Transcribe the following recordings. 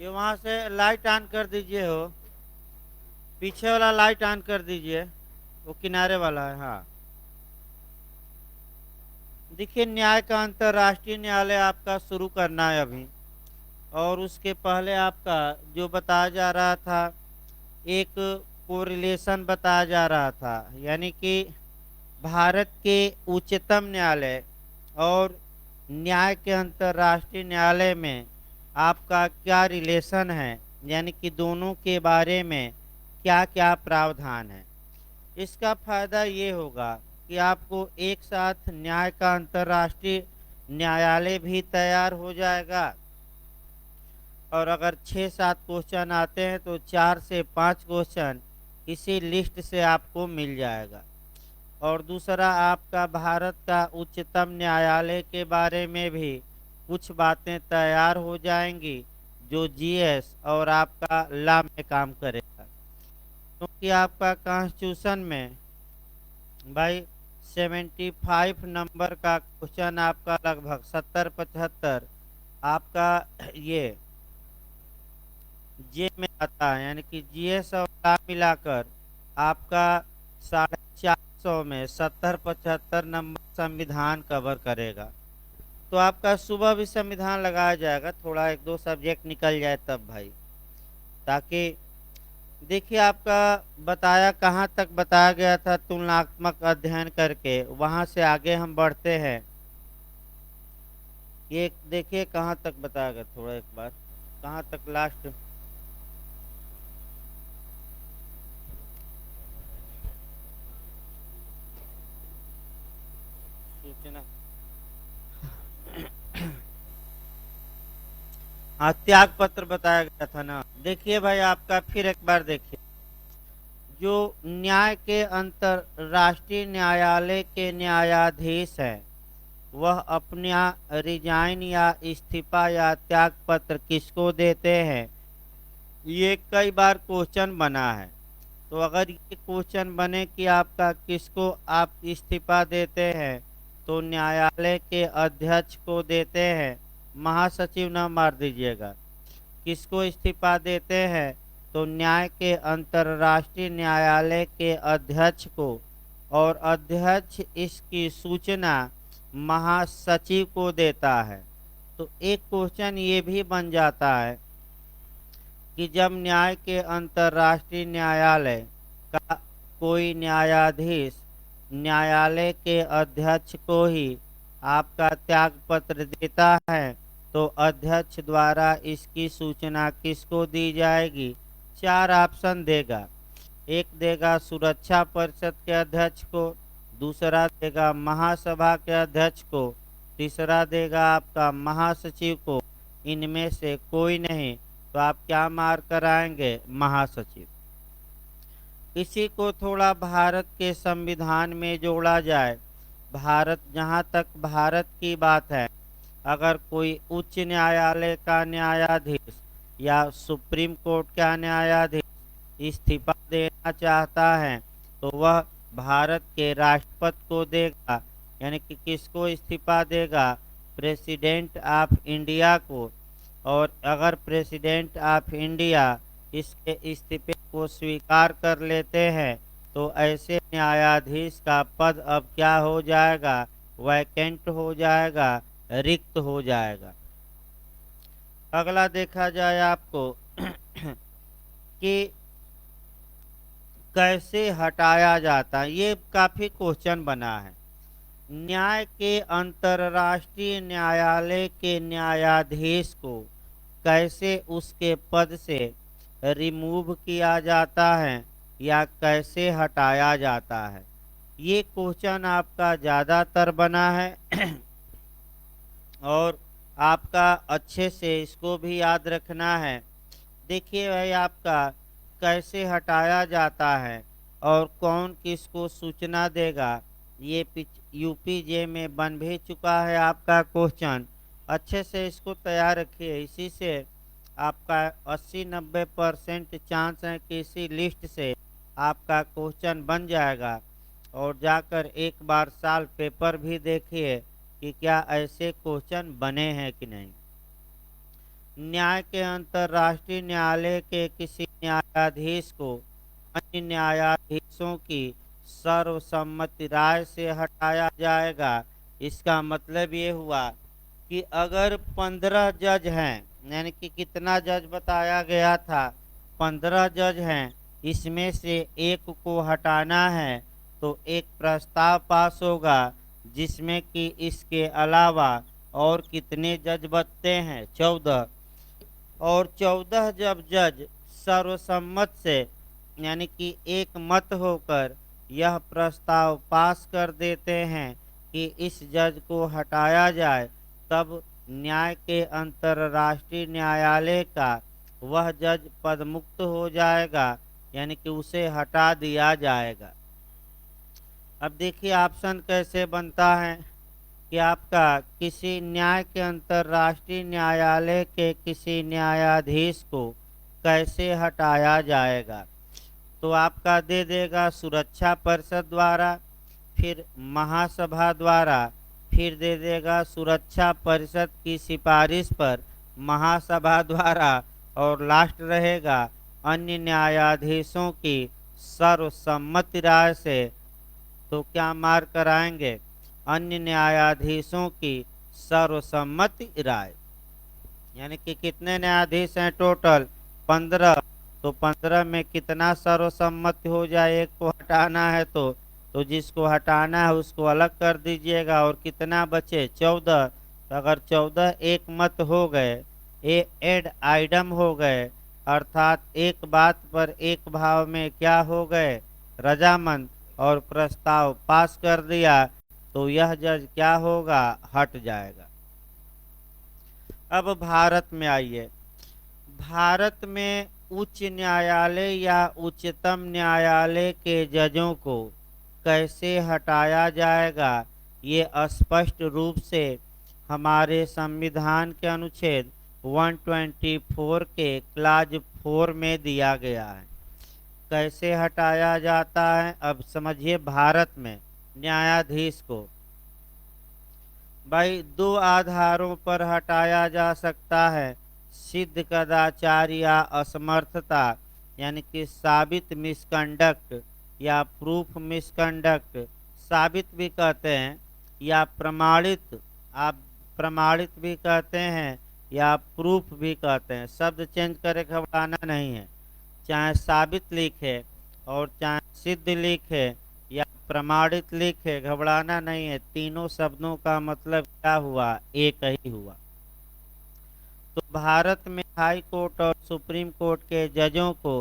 ये वहां से लाइट ऑन कर दीजिए हो। पीछे वाला लाइट ऑन कर दीजिए। वो किनारे वाला है, हाँ। देखिए, न्याय का अंतर्राष्ट्रीय न्यायालय आपका शुरू करना है अभी। और उसके पहले आपका जो बताया जा रहा था, एक कोरिलेशन बताया जा रहा था, यानी कि भारत के उच्चतम न्यायालय और न्याय के अंतर्राष्ट्रीय न्यायालय में आपका क्या रिलेशन है, यानी कि दोनों के बारे में क्या क्या प्रावधान है। इसका फायदा ये होगा कि आपको एक साथ न्याय का अंतर्राष्ट्रीय न्यायालय भी तैयार हो जाएगा। और अगर 6-7 क्वेश्चन आते हैं तो 4 से 5 क्वेश्चन इसी लिस्ट से आपको मिल जाएगा। और दूसरा, आपका भारत का उच्चतम न्यायालय के बारे में भी कुछ बातें तैयार हो जाएंगी, जो जीएस और आपका लॉ में काम करेगा। क्योंकि आपका कॉन्स्टिट्यूशन में भाई 75 नंबर का क्वेश्चन आपका लगभग 70-75 आपका ये जे में आता है, यानी कि जीएस और लॉ मिलाकर आपका 450 में 70-75 नंबर संविधान कवर करेगा। तो आपका सुबह भी संविधान लगाया जाएगा, थोड़ा 1-2 सब्जेक्ट निकल जाए तब भाई। ताकि देखिए, आपका बताया कहाँ तक बताया गया था, तुलनात्मक अध्ययन करके वहां से आगे हम बढ़ते हैं। ये देखिए कहाँ तक बताया गया, थोड़ा एक बार कहाँ तक लास्ट सूचना। हाँ, त्याग पत्र बताया गया था ना। देखिए भाई, आपका फिर एक बार देखिए, जो न्याय के अंतरराष्ट्रीय न्यायालय के न्यायाधीश हैं, वह अपना रिजाइन या इस्तीफा या त्याग पत्र किसको देते हैं। ये कई बार क्वेश्चन बना है। तो अगर ये क्वेश्चन बने कि आपका किसको आप इस्तीफा देते हैं, तो न्यायालय के अध्यक्ष को देते हैं। महासचिव ना मार दीजिएगा। किसको इस्तीफा देते हैं, तो न्याय के अंतर्राष्ट्रीय न्यायालय के अध्यक्ष को। और अध्यक्ष इसकी सूचना महासचिव को देता है। तो एक क्वेश्चन ये भी बन जाता है कि जब न्याय के अंतर्राष्ट्रीय न्यायालय का कोई न्यायाधीश न्यायालय के अध्यक्ष को ही आपका त्याग पत्र देता है, तो अध्यक्ष द्वारा इसकी सूचना किसको दी जाएगी। 4 ऑप्शन देगा। एक देगा सुरक्षा परिषद के अध्यक्ष को, दूसरा देगा महासभा के अध्यक्ष को, तीसरा देगा आपका महासचिव को। इनमें से कोई नहीं, तो आप क्या मार कराएंगे, महासचिव। इसी को थोड़ा भारत के संविधान में जोड़ा जाए। भारत, जहाँ तक भारत की बात है, अगर कोई उच्च न्यायालय का न्यायाधीश या सुप्रीम कोर्ट का न्यायाधीश इस्तीफा देना चाहता है, तो वह भारत के राष्ट्रपति को देगा। यानी कि किसको इस्तीफा देगा, प्रेसिडेंट ऑफ इंडिया को। और अगर प्रेसिडेंट ऑफ इंडिया इसके इस्तीफे को स्वीकार कर लेते हैं, तो ऐसे न्यायाधीश का पद अब क्या हो जाएगा, वैकेंट हो जाएगा, रिक्त हो जाएगा। अगला देखा जाए आपको कि कैसे हटाया जाता है। ये काफी क्वेश्चन बना है। न्याय के अंतर्राष्ट्रीय न्यायालय के न्यायाधीश को कैसे उसके पद से रिमूव किया जाता है या कैसे हटाया जाता है, ये क्वेश्चन आपका ज़्यादातर बना है। और आपका अच्छे से इसको भी याद रखना है। देखिए भाई, आपका कैसे हटाया जाता है और कौन किसको सूचना देगा, ये यूपीजे में बन भी चुका है आपका क्वेश्चन। अच्छे से इसको तैयार रखिए। इसी से आपका 80-90% चांस है कि इसी लिस्ट से आपका क्वेश्चन बन जाएगा। और जाकर एक बार साल पेपर भी देखिए, कि क्या ऐसे क्वेश्चन बने हैं कि नहीं। न्याय के अंतर्राष्ट्रीय न्यायालय के किसी न्यायाधीश को अन्य न्यायाधीशों की सर्वसम्मति राय से हटाया जाएगा। इसका मतलब ये हुआ कि अगर 15 जज हैं, यानी कि कितना जज बताया गया था, 15 जज हैं, इसमें से एक को हटाना है तो एक प्रस्ताव पास होगा जिसमें कि इसके अलावा और कितने जज बचते हैं, 14। और 14 जब जज सर्वसम्मत से यानी कि एक मत होकर यह प्रस्ताव पास कर देते हैं कि इस जज को हटाया जाए, तब न्याय के अंतर्राष्ट्रीय न्यायालय का वह जज पदमुक्त हो जाएगा, यानी कि उसे हटा दिया जाएगा। अब देखिए ऑप्शन कैसे बनता है कि आपका किसी न्याय के अंतर्राष्ट्रीय न्यायालय के किसी न्यायाधीश को कैसे हटाया जाएगा। तो आपका दे देगा सुरक्षा परिषद द्वारा, फिर महासभा द्वारा, फिर दे देगा सुरक्षा परिषद की सिफारिश पर महासभा द्वारा, और लास्ट रहेगा अन्य न्यायाधीशों की सर्वसम्मति राय से। तो क्या मार्क कराएंगे, अन्य न्यायाधीशों की सर्वसम्मति राय। यानी कि कितने न्यायाधीश हैं टोटल, 15। तो 15 में कितना सर्वसम्मति हो जाए, एक को हटाना है तो जिसको हटाना है उसको अलग कर दीजिएगा, और कितना बचे, 14। तो अगर 14 एक मत हो गए, एड आइडम हो गए, अर्थात एक बात पर एक भाव में क्या हो गए, रजामंद, और प्रस्ताव पास कर दिया, तो यह जज क्या होगा, हट जाएगा। अब भारत में आइए। भारत में उच्च न्यायालय या उच्चतम न्यायालय के जजों को कैसे हटाया जाएगा, ये स्पष्ट रूप से हमारे संविधान के अनुच्छेद 124 के क्लाज 4 में दिया गया है। कैसे हटाया जाता है, अब समझिए। भारत में न्यायाधीश को भाई 2 आधारों पर हटाया जा सकता है, सिद्ध कदाचार या असमर्थता, यानी कि साबित मिसकंडक्ट या प्रूफ मिसकंडक्ट, साबित भी कहते हैं या प्रमाणित, आप प्रमाणित भी कहते हैं या प्रूफ भी कहते हैं, शब्द चेंज करे, घबराना नहीं है। चाहे साबित लिखे और चाहे सिद्ध लिखे या प्रमाणित लिखे, घबराना नहीं है, तीनों शब्दों का मतलब क्या हुआ, एक ही हुआ। तो भारत में हाई कोर्ट और सुप्रीम कोर्ट के जजों को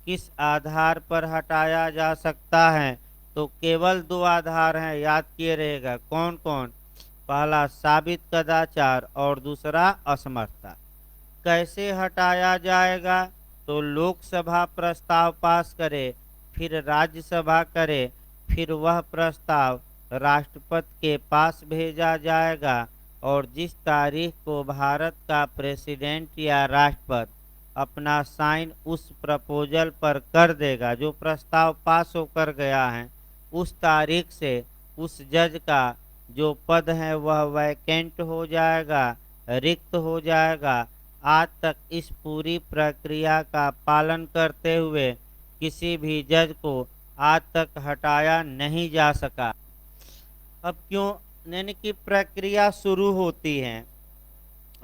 किस आधार पर हटाया जा सकता है, तो केवल 2 आधार हैं, याद किए रहेगा, कौन कौन, पहला साबित कदाचार और दूसरा असमर्थता। कैसे हटाया जाएगा, तो लोकसभा प्रस्ताव पास करे, फिर राज्यसभा करे, फिर वह प्रस्ताव राष्ट्रपति के पास भेजा जाएगा, और जिस तारीख को भारत का प्रेसिडेंट या राष्ट्रपति अपना साइन उस प्रपोजल पर कर देगा, जो प्रस्ताव पास होकर गया है, उस तारीख से उस जज का जो पद है वह वैकेंट हो जाएगा, रिक्त हो जाएगा। आज तक इस पूरी प्रक्रिया का पालन करते हुए किसी भी जज को आज तक हटाया नहीं जा सका। अब क्यों, यानी कि प्रक्रिया शुरू होती है,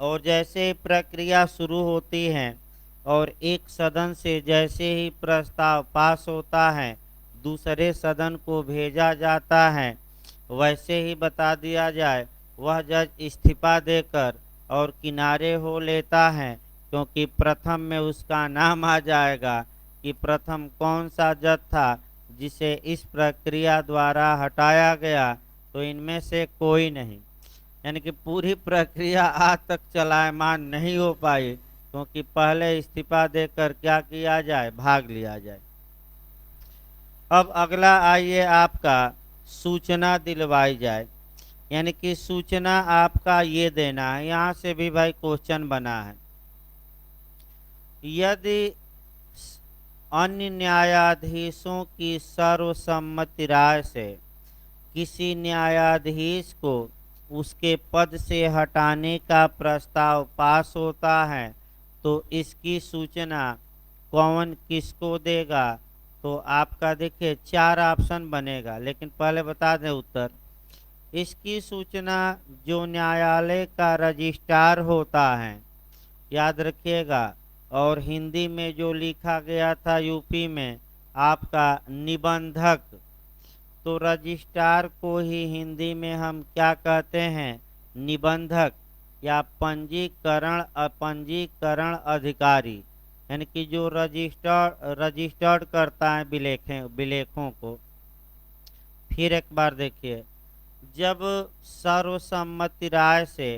और जैसे प्रक्रिया शुरू होती है और एक सदन से जैसे ही प्रस्ताव पास होता है दूसरे सदन को भेजा जाता है, वैसे ही बता दिया जाए वह जज इस्तीफा देकर और किनारे हो लेता है, क्योंकि प्रथम में उसका नाम आ जाएगा कि प्रथम कौन सा जज था जिसे इस प्रक्रिया द्वारा हटाया गया, तो इनमें से कोई नहीं। यानी कि पूरी प्रक्रिया आज तक चलायमान नहीं हो पाई, क्योंकि पहले इस्तीफा देकर क्या किया जाए, भाग लिया जाए। अब अगला आइए, आपका सूचना दिलवाई जाए, यानी कि सूचना आपका ये देना है, यहाँ से भी भाई क्वेश्चन बना है। यदि अन्य न्यायाधीशों की सर्वसम्मति राय से किसी न्यायाधीश को उसके पद से हटाने का प्रस्ताव पास होता है तो इसकी सूचना कौन किसको देगा। तो आपका देखिए 4 ऑप्शन बनेगा, लेकिन पहले बता दें उत्तर। इसकी सूचना जो न्यायालय का रजिस्ट्रार होता है, याद रखिएगा। और हिंदी में जो लिखा गया था यूपी में आपका निबंधक, तो रजिस्ट्रार को ही हिंदी में हम क्या कहते हैं, निबंधक या पंजीकरण अपंजीकरण अधिकारी, यानी कि जो रजिस्टर्ड करता है विलेखों को। फिर एक बार देखिए, जब सर्वसम्मति राय से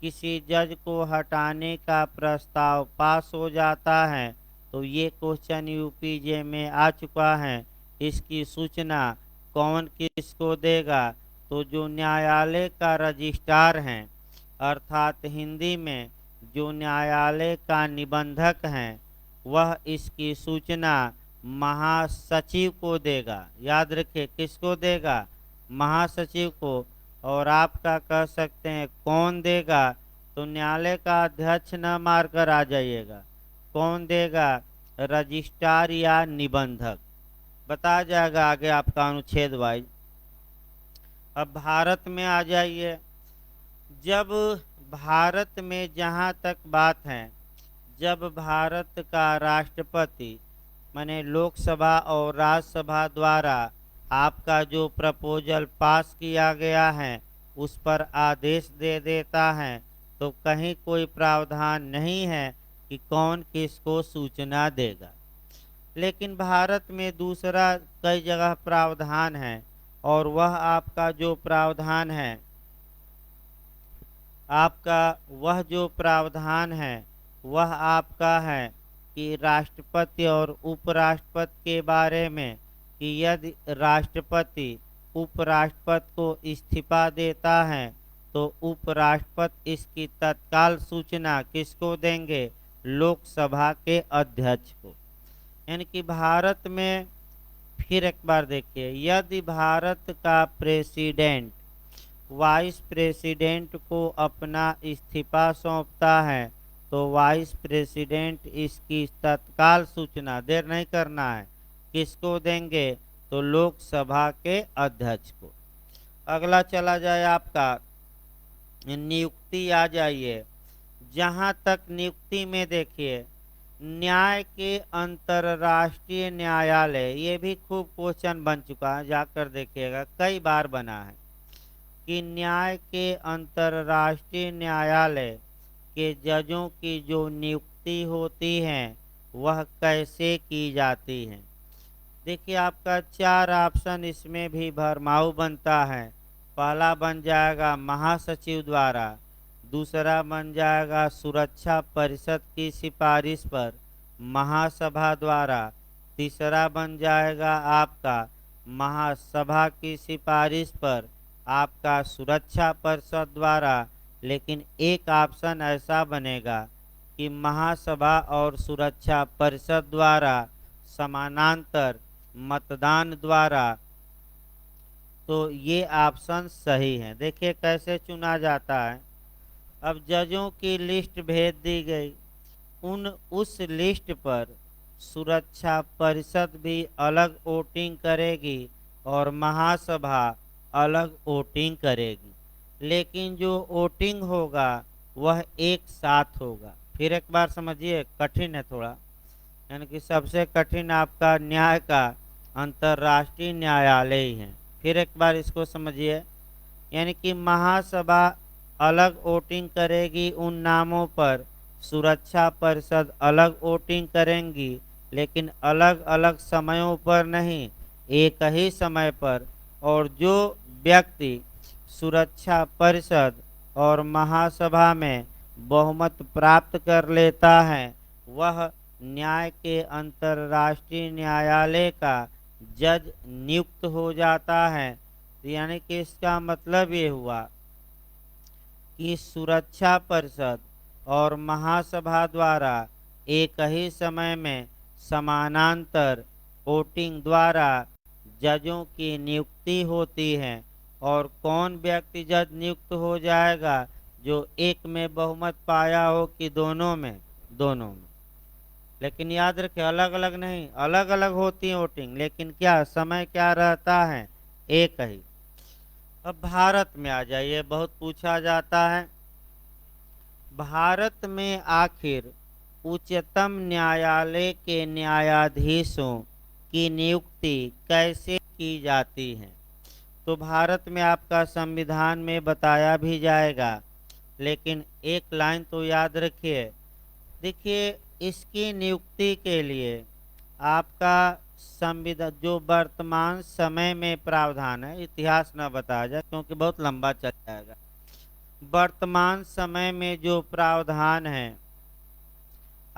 किसी जज को हटाने का प्रस्ताव पास हो जाता है तो ये क्वेश्चन यूपीजे में आ चुका है। इसकी सूचना कौन किसको देगा। तो जो न्यायालय का रजिस्ट्रार है, अर्थात हिंदी में जो न्यायालय का निबंधक है, वह इसकी सूचना महासचिव को देगा। याद रखिए, किसको देगा, महासचिव को। और आपका कह सकते हैं कौन देगा, तो न्यायालय का अध्यक्ष न मारकर आ जाइएगा। कौन देगा, रजिस्ट्रार या निबंधक। बता जाएगा आगे आपका अनुच्छेद वाइज। अब भारत में आ जाइए। जब भारत में जहाँ तक बात है, जब भारत का राष्ट्रपति माने लोकसभा और राज्यसभा द्वारा आपका जो प्रपोजल पास किया गया है उस पर आदेश दे देता है, तो कहीं कोई प्रावधान नहीं है कि कौन किसको सूचना देगा। लेकिन भारत में दूसरा कई जगह प्रावधान है, और वह आपका जो प्रावधान है, वह आपका है कि राष्ट्रपति और उपराष्ट्रपति के बारे में, कि यदि राष्ट्रपति उपराष्ट्रपति को इस्तीफा देता है तो उपराष्ट्रपति इसकी तत्काल सूचना किसको देंगे, लोकसभा के अध्यक्ष को। यानी कि भारत में, फिर एक बार देखिए, यदि भारत का प्रेसिडेंट वाइस प्रेसिडेंट को अपना इस्तीफा सौंपता है तो वाइस प्रेसिडेंट इसकी तत्काल सूचना, देर नहीं करना है, किसको देंगे, तो लोकसभा के अध्यक्ष को। अगला चला जाए आपका नियुक्ति आ जाइए। जहाँ तक नियुक्ति में देखिए, न्याय के अंतर्राष्ट्रीय न्यायालय, ये भी खूब क्वेश्चन बन चुका है, जाकर देखिएगा, कई बार बना है कि न्याय के अंतर्राष्ट्रीय न्यायालय के जजों की जो नियुक्ति होती है वह कैसे की जाती है। देखिए आपका 4 ऑप्शन इसमें भी भरमाऊ बनता है। पहला बन जाएगा महासचिव द्वारा, दूसरा बन जाएगा सुरक्षा परिषद की सिफारिश पर महासभा द्वारा, तीसरा बन जाएगा आपका महासभा की सिफारिश पर आपका सुरक्षा परिषद द्वारा। लेकिन एक ऑप्शन ऐसा बनेगा कि महासभा और सुरक्षा परिषद द्वारा समानांतर मतदान द्वारा। तो ये ऑप्शन सही है। देखिए कैसे चुना जाता है। अब जजों की लिस्ट भेज दी गई, उस लिस्ट पर सुरक्षा परिषद भी अलग वोटिंग करेगी और महासभा अलग वोटिंग करेगी, लेकिन जो वोटिंग होगा वह एक साथ होगा। फिर एक बार समझिए, कठिन है थोड़ा, यानी कि सबसे कठिन आपका न्याय का अंतर्राष्ट्रीय न्यायालय ही है। फिर एक बार इसको समझिए, यानी कि महासभा अलग वोटिंग करेगी उन नामों पर, सुरक्षा परिषद अलग वोटिंग करेंगी, लेकिन अलग अलग समयों पर नहीं, एक ही समय पर। और जो व्यक्ति सुरक्षा परिषद और महासभा में बहुमत प्राप्त कर लेता है वह न्याय के अंतर्राष्ट्रीय न्यायालय का जज नियुक्त हो जाता है। यानी कि इसका मतलब ये हुआ कि सुरक्षा परिषद और महासभा द्वारा एक ही समय में समानांतर वोटिंग द्वारा जजों की नियुक्ति होती है। और कौन व्यक्ति जज नियुक्त हो जाएगा, जो एक में बहुमत पाया हो कि दोनों में, दोनों में। लेकिन याद रखें, अलग अलग नहीं, अलग अलग होती है वोटिंग, लेकिन क्या समय क्या रहता है, एक ही। अब भारत में आ जाइए, बहुत पूछा जाता है, भारत में आखिर उच्चतम न्यायालय के न्यायाधीशों की नियुक्ति कैसे की जाती है। तो भारत में आपका संविधान में बताया भी जाएगा, लेकिन एक लाइन तो याद रखिए। देखिए, इसकी नियुक्ति के लिए आपका संविधान जो वर्तमान समय में प्रावधान है, इतिहास न बताया जाए क्योंकि बहुत लंबा चल जाएगा। वर्तमान समय में जो प्रावधान है,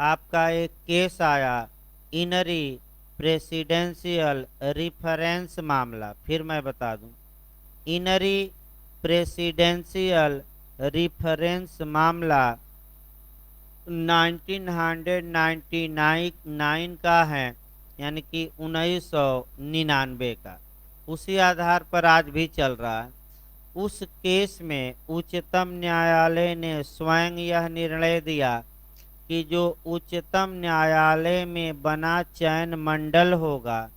आपका एक केस आया, इनरी प्रेसिडेंशियल रिफरेंस मामला, फिर मैं बता दूं, इनरी प्रेसिडेंशियल रिफरेंस मामला 1999 का है, यानी कि 1999 का। उसी आधार पर आज भी चल रहा है। उस केस में उच्चतम न्यायालय ने स्वयं यह निर्णय दिया कि जो उच्चतम न्यायालय में बना चयन मंडल होगा,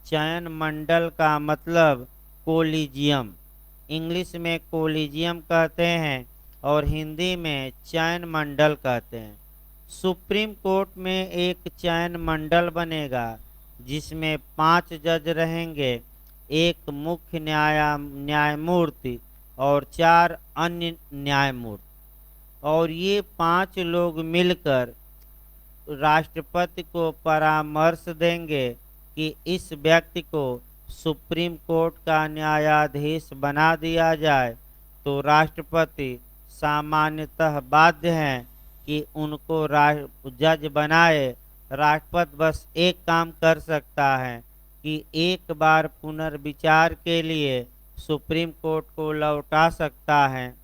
चयन मंडल का मतलब कोलिजियम, इंग्लिश में कोलिजियम कहते हैं और हिंदी में चयन मंडल कहते हैं। सुप्रीम कोर्ट में एक चयन मंडल बनेगा जिसमें 5 जज रहेंगे, एक मुख्य न्यायमूर्ति और 4 अन्य न्यायमूर्ति, और ये 5 लोग मिलकर राष्ट्रपति को परामर्श देंगे कि इस व्यक्ति को सुप्रीम कोर्ट का न्यायाधीश बना दिया जाए। तो राष्ट्रपति सामान्यतः बाध्य हैं कि उनको जज बनाए। राष्ट्रपति बस एक काम कर सकता है कि एक बार पुनर्विचार के लिए सुप्रीम कोर्ट को लौटा सकता है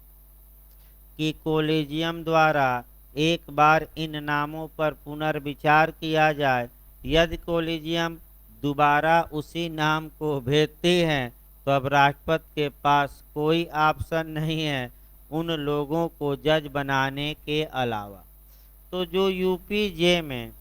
कि कोलेजियम द्वारा एक बार इन नामों पर पुनर्विचार किया जाए। यदि कोलेजियम दोबारा उसी नाम को भेजती है तो अब राष्ट्रपति के पास कोई ऑप्शन नहीं है उन लोगों को जज बनाने के अलावा। तो जो यूपीजे में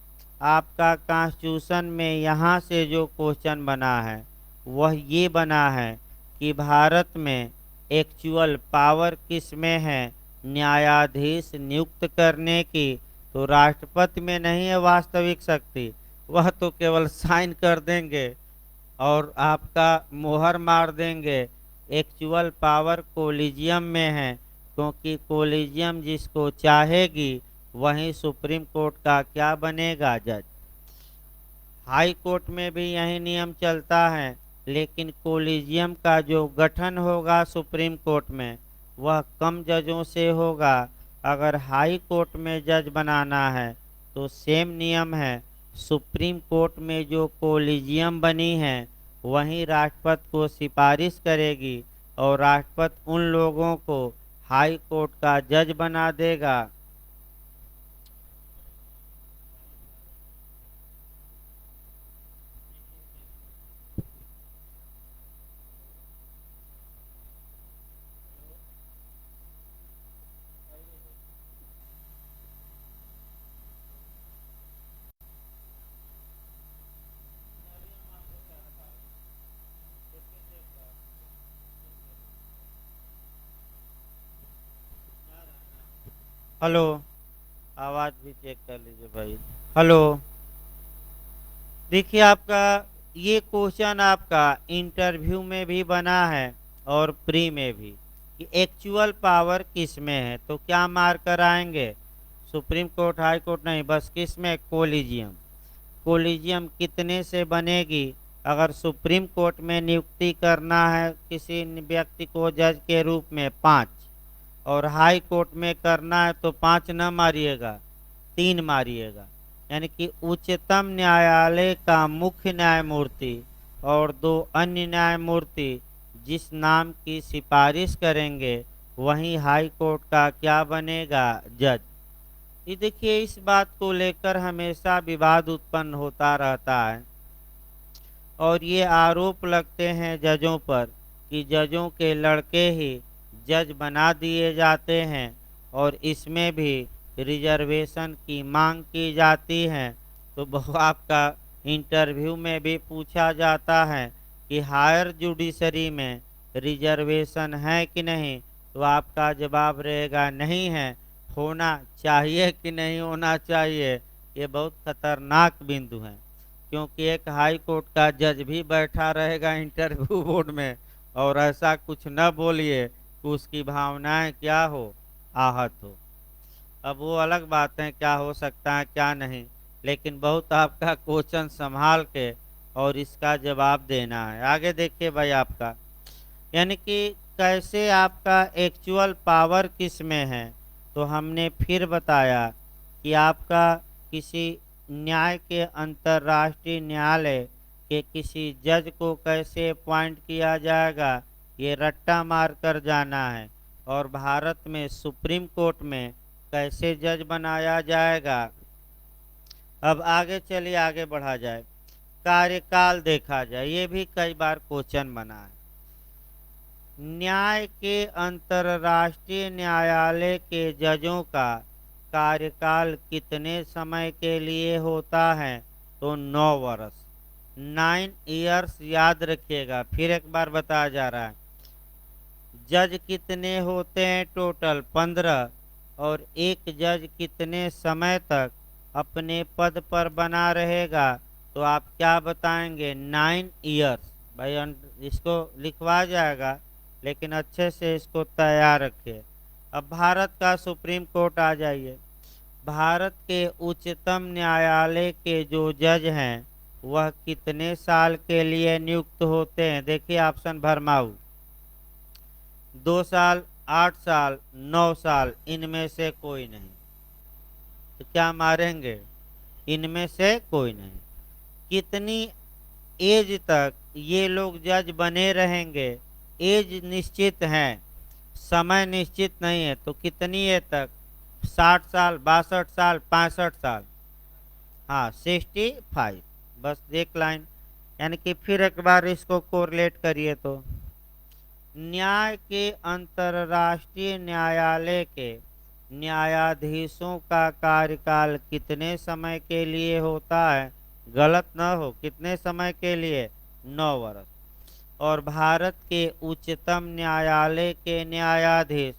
आपका कॉन्स्टिट्यूशन में यहाँ से जो क्वेश्चन बना है वह ये बना है कि भारत में एक्चुअल पावर किस में है न्यायाधीश नियुक्त करने की। तो राष्ट्रपति में नहीं है वास्तविक शक्ति, वह तो केवल साइन कर देंगे और आपका मोहर मार देंगे। एक्चुअल पावर कोलिजियम में है, क्योंकि कोलिजियम जिसको चाहेगी वहीं सुप्रीम कोर्ट का क्या बनेगा, जज। हाई कोर्ट में भी यही नियम चलता है, लेकिन कोलिजियम का जो गठन होगा सुप्रीम कोर्ट में वह कम जजों से होगा। अगर हाई कोर्ट में जज बनाना है तो सेम नियम है, सुप्रीम कोर्ट में जो कोलिजियम बनी है वहीं राष्ट्रपति को सिफारिश करेगी और राष्ट्रपति उन लोगों को हाई कोर्ट का जज बना देगा। हेलो, आवाज भी चेक कर लीजिए भाई। हेलो, देखिए आपका ये क्वेश्चन आपका इंटरव्यू में भी बना है और प्री में भी कि एक्चुअल पावर किस में है। तो क्या मार कर आएंगे, सुप्रीम कोर्ट हाई कोर्ट नहीं, बस किस में, कोलिजियम। कोलिजियम कितने से बनेगी, अगर सुप्रीम कोर्ट में नियुक्ति करना है किसी व्यक्ति को जज के रूप में 5, और हाई कोर्ट में करना है तो 5 न मारिएगा, 3 मारिएगा। यानी कि उच्चतम न्यायालय का मुख्य न्यायमूर्ति और 2 अन्य न्यायमूर्ति जिस नाम की सिफारिश करेंगे वहीं हाई कोर्ट का क्या बनेगा, जज। ये देखिए, इस बात को लेकर हमेशा विवाद उत्पन्न होता रहता है और ये आरोप लगते हैं जजों पर कि जजों के लड़के ही जज बना दिए जाते हैं और इसमें भी रिजर्वेशन की मांग की जाती है, तो आपका इंटरव्यू में भी पूछा जाता है कि हायर जुडिशरी में रिजर्वेशन है कि नहीं, तो आपका जवाब रहेगा नहीं है। होना चाहिए कि नहीं होना चाहिए, ये बहुत खतरनाक बिंदु है, क्योंकि एक हाई कोर्ट का जज भी बैठा रहेगा इंटरव्यू बोर्ड में और ऐसा कुछ न बोलिए कि उसकी भावनाएं क्या हो, आहत हो। अब वो अलग बात है क्या हो सकता है क्या नहीं, लेकिन बहुत आपका क्वेश्चन संभाल के और इसका जवाब देना है। आगे देखिए भाई आपका, यानी कि कैसे आपका एक्चुअल पावर किस में है, तो हमने फिर बताया कि आपका किसी न्याय के अंतर्राष्ट्रीय न्यायालय के किसी जज को कैसे अपॉइंट किया जाएगा, ये रट्टा मार कर जाना है। और भारत में सुप्रीम कोर्ट में कैसे जज बनाया जाएगा। अब आगे चलिए, आगे बढ़ा जाए, कार्यकाल देखा जाए, ये भी कई बार क्वेश्चन बना है। न्याय के अंतर्राष्ट्रीय न्यायालय के जजों का कार्यकाल कितने समय के लिए होता है, तो 9 वर्ष, 9 इयर्स, याद रखिएगा, फिर एक बार बताया जा रहा है। जज कितने होते हैं, टोटल 15, और एक जज कितने समय तक अपने पद पर बना रहेगा, तो आप क्या बताएंगे, 9 इयर्स। भाई इसको लिखवा जाएगा, लेकिन अच्छे से इसको तैयार रखिए। अब भारत का सुप्रीम कोर्ट आ जाइए। भारत के उच्चतम न्यायालय के जो जज हैं वह कितने साल के लिए नियुक्त होते हैं, देखिए ऑप्शन भरमाऊ, 2 साल, 8 साल, 9 साल, इनमें से कोई नहीं। तो क्या मारेंगे, इनमें से कोई नहीं। कितनी एज तक ये लोग जज बने रहेंगे, एज निश्चित है, समय निश्चित नहीं है, तो कितनी एज तक, 60 साल, 62 साल, 65 साल, हाँ 65, बस एक लाइन। यानी कि फिर एक बार इसको कोरिलेट करिए तो न्याय के अंतर्राष्ट्रीय न्यायालय के न्यायाधीशों का कार्यकाल कितने समय के लिए होता है, गलत न हो, कितने समय के लिए, 9 वर्ष। और भारत के उच्चतम न्यायालय के न्यायाधीश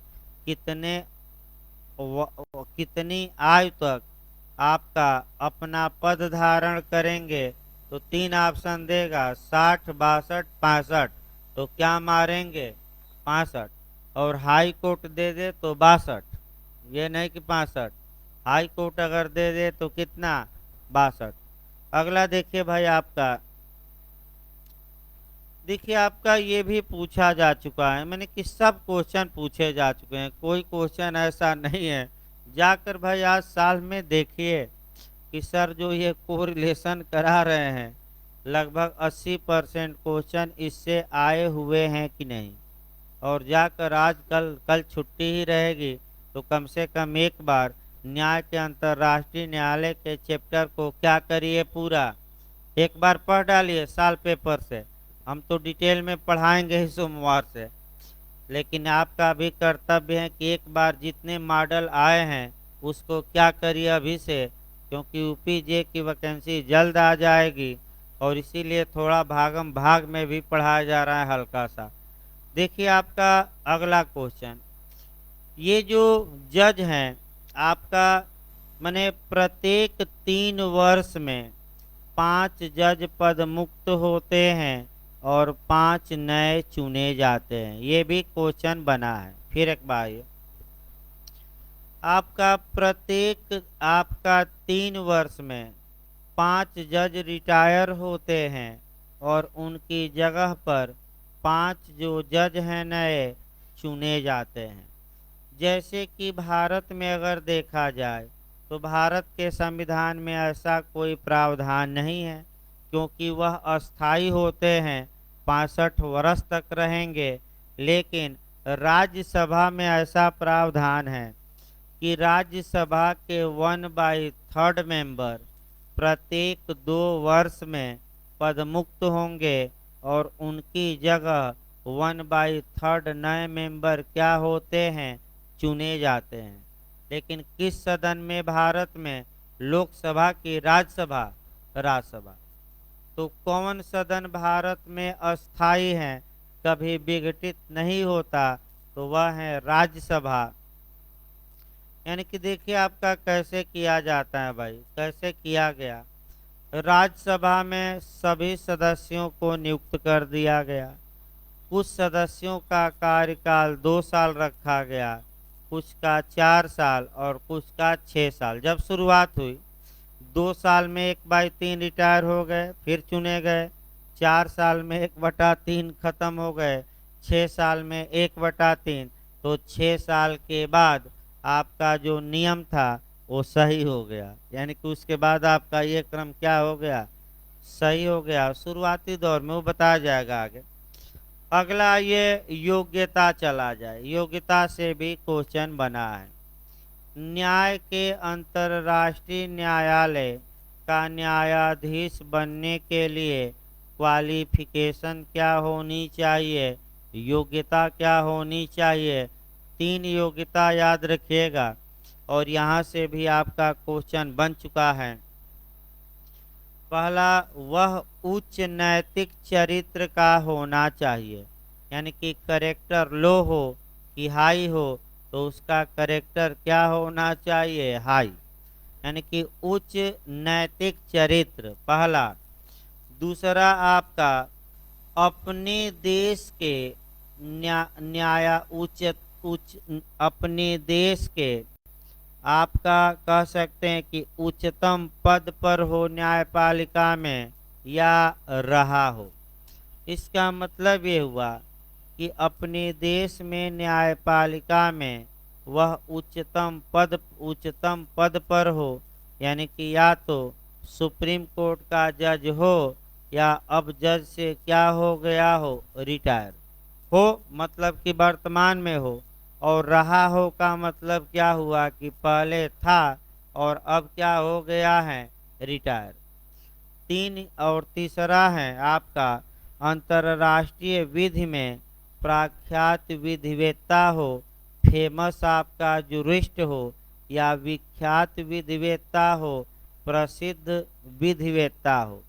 कितनी आयु तक आपका अपना पद धारण करेंगे, तो 3 ऑप्शन देगा, 60, 62, 65, तो क्या मारेंगे, 65। और हाई कोर्ट दे दे तो 62, ये नहीं कि 65, हाई कोर्ट अगर दे दे तो कितना, 62। अगला देखिए भाई आपका, देखिए आपका ये भी पूछा जा चुका है, मैंने कि सब क्वेश्चन पूछे जा चुके हैं, कोई क्वेश्चन ऐसा नहीं है। जाकर भाई आज साल में देखिए कि सर जो ये कोरिलेशन करा रहे हैं, लगभग 80% क्वेश्चन इससे आए हुए हैं कि नहीं। और जाकर आज कल छुट्टी ही रहेगी, तो कम से कम एक बार न्याय के अंतर्राष्ट्रीय न्यायालय के चैप्टर को क्या करिए, पूरा एक बार पढ़ डालिए साल पेपर से। हम तो डिटेल में पढ़ाएंगे ही सोमवार से, लेकिन आपका भी कर्तव्य है कि एक बार जितने मॉडल आए हैं उसको क्या करिए अभी से, क्योंकि यूपीजे की वैकेंसी जल्द आ जाएगी और इसीलिए थोड़ा भागम भाग में भी पढ़ाया जा रहा है हल्का सा। देखिए आपका अगला क्वेश्चन, ये जो जज हैं आपका, माने प्रत्येक 3 वर्ष में 5 जज पद मुक्त होते हैं और 5 नए चुने जाते हैं, ये भी क्वेश्चन बना है। फिर एक बार आपका प्रत्येक आपका 3 वर्ष में 5 जज रिटायर होते हैं और उनकी जगह पर 5 जो जज हैं नए चुने जाते हैं। जैसे कि भारत में अगर देखा जाए तो भारत के संविधान में ऐसा कोई प्रावधान नहीं है, क्योंकि वह अस्थाई होते हैं, 65 वर्ष तक रहेंगे। लेकिन राज्यसभा में ऐसा प्रावधान है कि राज्यसभा के 1/3 मेंबर प्रत्येक 2 वर्ष में पद मुक्त होंगे और उनकी जगह 1/3 नए मेंबर क्या होते हैं, चुने जाते हैं। लेकिन किस सदन में भारत में, लोकसभा की राज्यसभा, राज्यसभा। तो कौन सदन भारत में अस्थाई है, कभी विघटित नहीं होता, तो वह है राज्यसभा। यानी कि देखिए आपका कैसे किया जाता है भाई, कैसे किया गया। राज्यसभा में सभी सदस्यों को नियुक्त कर दिया गया। कुछ सदस्यों का कार्यकाल 2 साल रखा गया, कुछ का 4 साल और कुछ का 6 साल। जब शुरुआत हुई 2 साल में 1/3 रिटायर हो गए, फिर चुने गए। 4 साल में 1/3 खत्म हो गए, 6 साल में 1/3। तो 6 साल के बाद आपका जो नियम था वो सही हो गया, यानी कि उसके बाद आपका ये क्रम क्या हो गया, सही हो गया। शुरुआती दौर में वो बताया जाएगा आगे। अगला ये योग्यता चला जाए, योग्यता से भी क्वेश्चन बना है। न्याय के अंतर्राष्ट्रीय न्यायालय का न्यायाधीश बनने के लिए क्वालिफिकेशन क्या होनी चाहिए, योग्यता क्या होनी चाहिए। 3 योग्यता याद रखिएगा, और यहाँ से भी आपका क्वेश्चन बन चुका है। पहला, वह उच्च नैतिक चरित्र का होना चाहिए, यानी कि करेक्टर लो हो कि हाई हो, तो उसका करेक्टर क्या होना चाहिए, हाई, यानी कि उच्च नैतिक चरित्र पहला। दूसरा आपका अपने देश के न्याय उच्च उच्च अपने देश के आपका कह सकते हैं कि उच्चतम पद पर हो न्यायपालिका में या रहा हो। इसका मतलब ये हुआ कि अपने देश में न्यायपालिका में वह उच्चतम पद पर हो, यानी कि या तो सुप्रीम कोर्ट का जज हो या अब जज से क्या हो गया हो, रिटायर हो, मतलब कि वर्तमान में हो। और रहा हो का मतलब क्या हुआ कि पहले था और अब क्या हो गया है, रिटायर। 3 और तीसरा है आपका अंतर्राष्ट्रीय विधि में प्रख्यात विधिवेत्ता हो, फेमस आपका जुरिस्ट हो या विख्यात विधिवेत्ता हो, प्रसिद्ध विधिवेत्ता हो।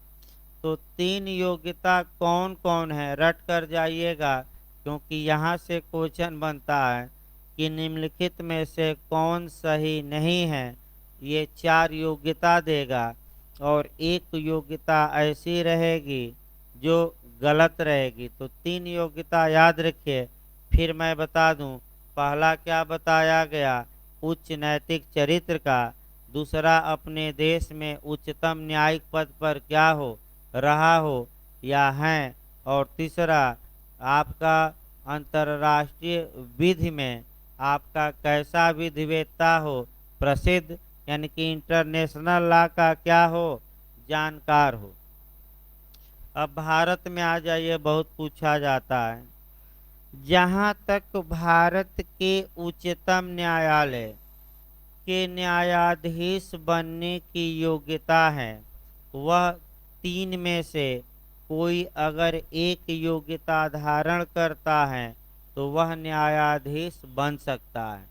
तो 3 योग्यता कौन कौन है, रट कर जाइएगा, क्योंकि यहाँ से क्वेश्चन बनता है कि निम्नलिखित में से कौन सही नहीं है। ये 4 योग्यता देगा और एक योग्यता ऐसी रहेगी जो गलत रहेगी। तो 3 योग्यता याद रखिए, फिर मैं बता दूं। पहला क्या बताया गया, उच्च नैतिक चरित्र का। दूसरा अपने देश में उच्चतम न्यायिक पद पर क्या हो, रहा हो या है। और तीसरा आपका अंतर्राष्ट्रीय विधि में आपका कैसा विधिवेत्ता हो, प्रसिद्ध, यानी कि इंटरनेशनल लॉ का क्या हो, जानकार हो। अब भारत में आ जाइए, बहुत पूछा जाता है। जहाँ तक भारत के उच्चतम न्यायालय के न्यायाधीश बनने की योग्यता है, वह 3 में से कोई अगर एक योग्यता धारण करता है तो वह न्यायाधीश बन सकता है।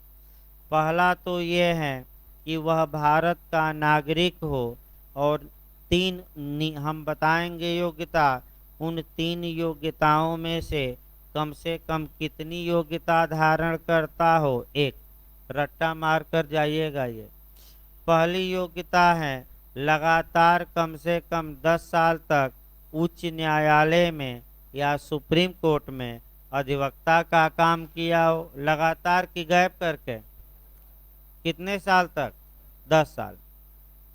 पहला तो ये है कि वह भारत का नागरिक हो, और 3 हम बताएंगे योग्यता। उन 3 योग्यताओं में से कम कितनी योग्यता धारण करता हो, एक। रट्टा मार कर जाइएगा ये। पहली योग्यता है लगातार कम से कम 10 साल तक उच्च न्यायालय में या सुप्रीम कोर्ट में अधिवक्ता का काम किया हो, लगातार की गैप करके। कितने साल तक, 10 साल।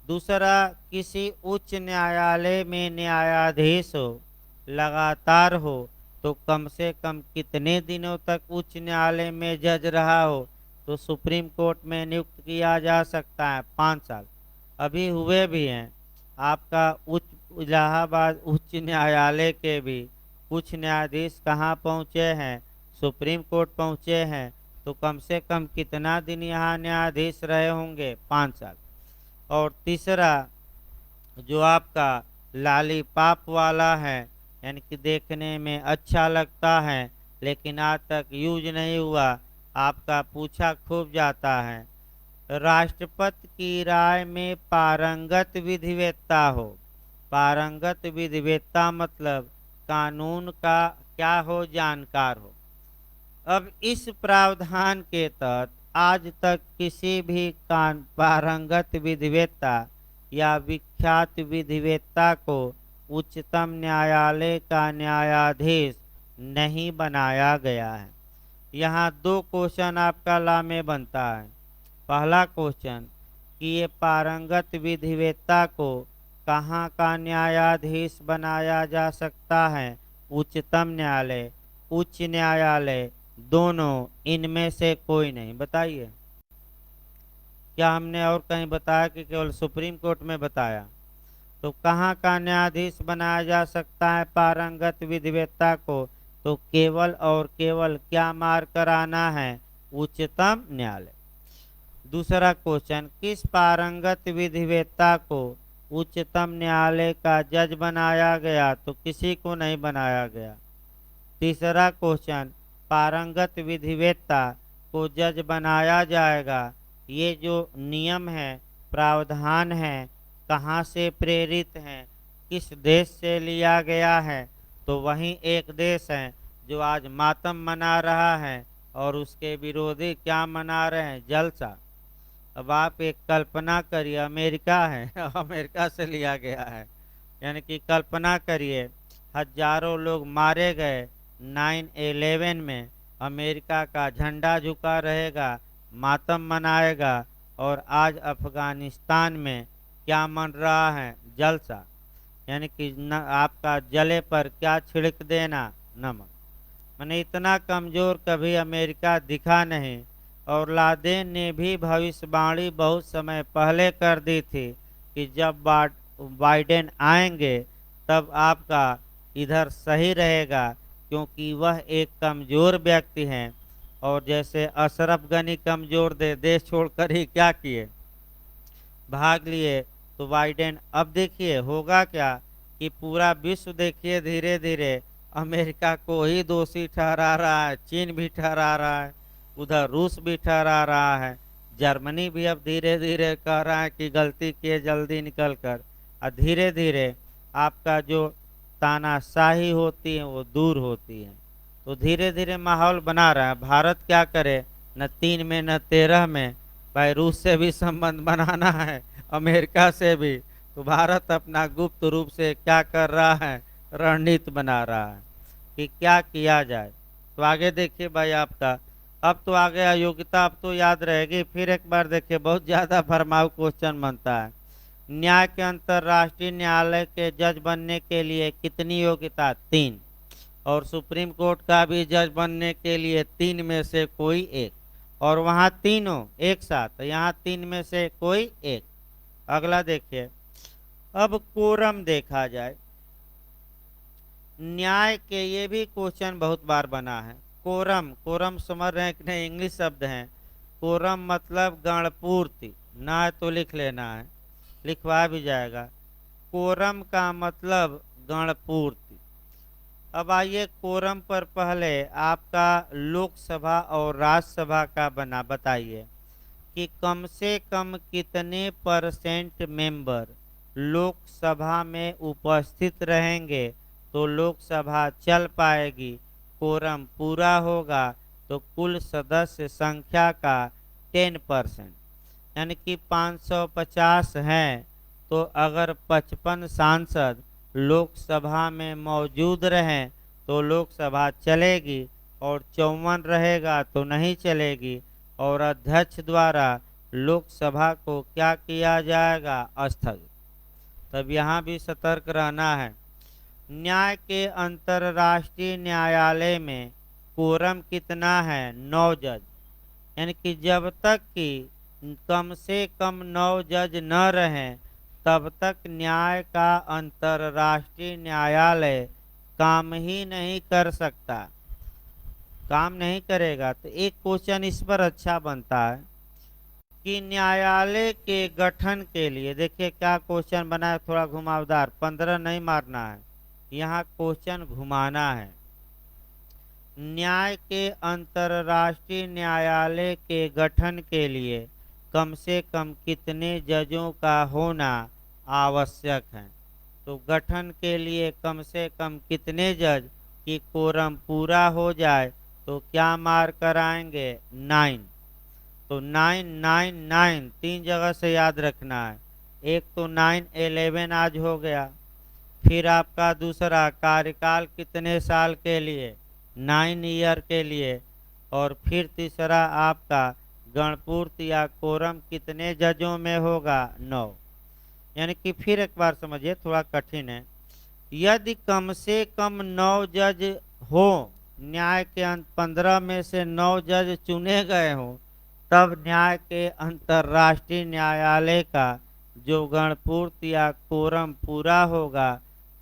दूसरा, किसी उच्च न्यायालय में न्यायाधीश हो, लगातार हो, तो कम से कम कितने दिनों तक उच्च न्यायालय में जज रहा हो, तो सुप्रीम कोर्ट में नियुक्त किया जा सकता है, 5 साल। अभी हुए भी हैं। आपका इलाहाबाद उच्च न्यायालय के भी कुछ न्यायाधीश कहाँ पहुँचे हैं, सुप्रीम कोर्ट पहुँचे हैं। तो कम से कम कितना दिन यहाँ न्यायाधीश रहे होंगे, 5 साल। और तीसरा जो आपका लॉलीपॉप वाला है, यानी कि देखने में अच्छा लगता है, लेकिन आज तक यूज नहीं हुआ। आपका पूछा खूब जाता है। राष्ट्रपति की राय में पारंगत विधिवेत्ता हो। पारंगत विधिवेत्ता मतलब कानून का क्या हो, जानकार हो। अब इस प्रावधान के तहत आज तक किसी भी पारंगत विधिवेत्ता या विख्यात विधिवेत्ता को उच्चतम न्यायालय का न्यायाधीश नहीं बनाया गया है। यहाँ दो क्वेश्चन आपका ला में बनता है। पहला क्वेश्चन कि ये पारंगत विधिवेत्ता को कहाँ का न्यायाधीश बनाया जा सकता है, उच्चतम न्यायालय, उच्च न्यायालय, दोनों, इनमें से कोई नहीं। बताइए, क्या हमने और कहीं बताया कि केवल सुप्रीम कोर्ट में बताया? तो कहाँ का न्यायाधीश बनाया जा सकता है पारंगत विधिवेत्ता को? तो केवल और केवल क्या मार कर आना है, उच्चतम न्यायालय। दूसरा क्वेश्चन, किस पारंगत विधिवेत्ता को उच्चतम न्यायालय का जज बनाया गया? तो किसी को नहीं बनाया गया। तीसरा क्वेश्चन, पारंगत विधिवेत्ता को जज बनाया जाएगा, ये जो नियम है, प्रावधान है, कहाँ से प्रेरित हैं, किस देश से लिया गया है? तो वही एक देश है जो आज मातम मना रहा है और उसके विरोधी क्या मना रहे हैं, जलसा। अब आप एक कल्पना करिए, अमेरिका है अमेरिका से लिया गया है। यानी कि कल्पना करिए, हजारों लोग मारे गए 9/11 में, अमेरिका का झंडा झुका रहेगा, मातम मनाएगा, और आज अफगानिस्तान में क्या मन रहा है, जलसा। यानी कि न आपका जले पर क्या छिड़क देना, नमक। मैंने इतना कमजोर कभी अमेरिका दिखा नहीं। और लादेन ने भी भविष्यवाणी बहुत समय पहले कर दी थी कि जब बाइडेन आएंगे तब आपका इधर सही रहेगा, क्योंकि वह एक कमजोर व्यक्ति हैं। और जैसे अशरफ गनी कमजोर देश छोड़कर ही क्या किए, भाग लिए। तो बाइडेन अब देखिए होगा क्या कि पूरा विश्व देखिए धीरे धीरे अमेरिका को ही दोषी ठहरा रहा है, चीन भी ठहरा रहा है, उधर रूस भी ठहरा रहा है, जर्मनी भी अब धीरे धीरे कह रहा है कि गलती किए जल्दी निकल कर। और धीरे धीरे आपका जो तानाशाही होती है वो दूर होती है। तो धीरे धीरे माहौल बना रहा है। भारत क्या करे, न 3 में न 13 में, भाई रूस से भी संबंध बनाना है, अमेरिका से भी। तो भारत अपना गुप्त रूप से क्या कर रहा है, रणनीति बना रहा है कि क्या किया जाए। तो आगे देखिए भाई आपका, अब तो आ गया योग्यता, अब तो याद रहेगी। फिर एक बार देखिए, बहुत ज़्यादा भरमाऊ क्वेश्चन बनता है। न्याय के अंतर्राष्ट्रीय न्यायालय के जज बनने के लिए कितनी योग्यता? 3। और सुप्रीम कोर्ट का भी जज बनने के लिए 3 में से कोई एक। और वहाँ तीनों एक साथ, यहाँ 3 में से कोई एक। अगला देखिए, अब कोरम देखा जाए। न्याय के ये भी क्वेश्चन बहुत बार बना है। कोरम, कोरम समझ रहे हैं कि नहीं, इंग्लिश शब्द है। कोरम मतलब गणपूर्ति, ना तो लिख लेना है, लिखवा भी जाएगा। कोरम का मतलब गणपूर्ति। अब आइए कोरम पर पहले आपका लोकसभा और राज्यसभा का बना बताइए कि कम से कम कितने % मेंबर लोकसभा में उपस्थित रहेंगे तो लोकसभा चल पाएगी, कोरम पूरा होगा। तो कुल सदस्य संख्या का 10%, यानी कि 550 हैं, तो अगर 55 सांसद लोकसभा में मौजूद रहें तो लोकसभा चलेगी, और 54 रहेगा तो नहीं चलेगी। और अध्यक्ष द्वारा लोकसभा को क्या किया जाएगा, स्थगित। तब यहाँ भी सतर्क रहना है। न्याय के अंतर्राष्ट्रीय न्यायालय में कोरम कितना है, 9 जज। यानी कि जब तक कि कम से कम 9 जज न रहें तब तक न्याय का अंतर्राष्ट्रीय न्यायालय काम ही नहीं कर सकता, काम नहीं करेगा। तो एक क्वेश्चन इस पर अच्छा बनता है कि न्यायालय के गठन के लिए, देखिए क्या क्वेश्चन बना है, थोड़ा घुमावदार, 15 नहीं मारना है, यहाँ क्वेश्चन घुमाना है। न्याय के अंतर्राष्ट्रीय न्यायालय के गठन के लिए कम से कम कितने जजों का होना आवश्यक है। तो गठन के लिए कम से कम कितने जज की कोरम पूरा हो जाए तो क्या मार कराएंगे 9। तो 9 तीन जगह से याद रखना है। एक तो 9/11 आज हो गया, फिर आपका दूसरा कार्यकाल कितने साल के लिए 9 ईयर के लिए, और फिर तीसरा आपका गणपूर्ति या कोरम कितने जजों में होगा 9। यानी कि फिर एक बार समझिए, थोड़ा कठिन है। यदि कम से कम 9 जज हो, न्याय के 15 में से 9 जज चुने गए हों, तब न्याय के अंतर्राष्ट्रीय न्यायालय का जो गणपूर्ति या कोरम पूरा होगा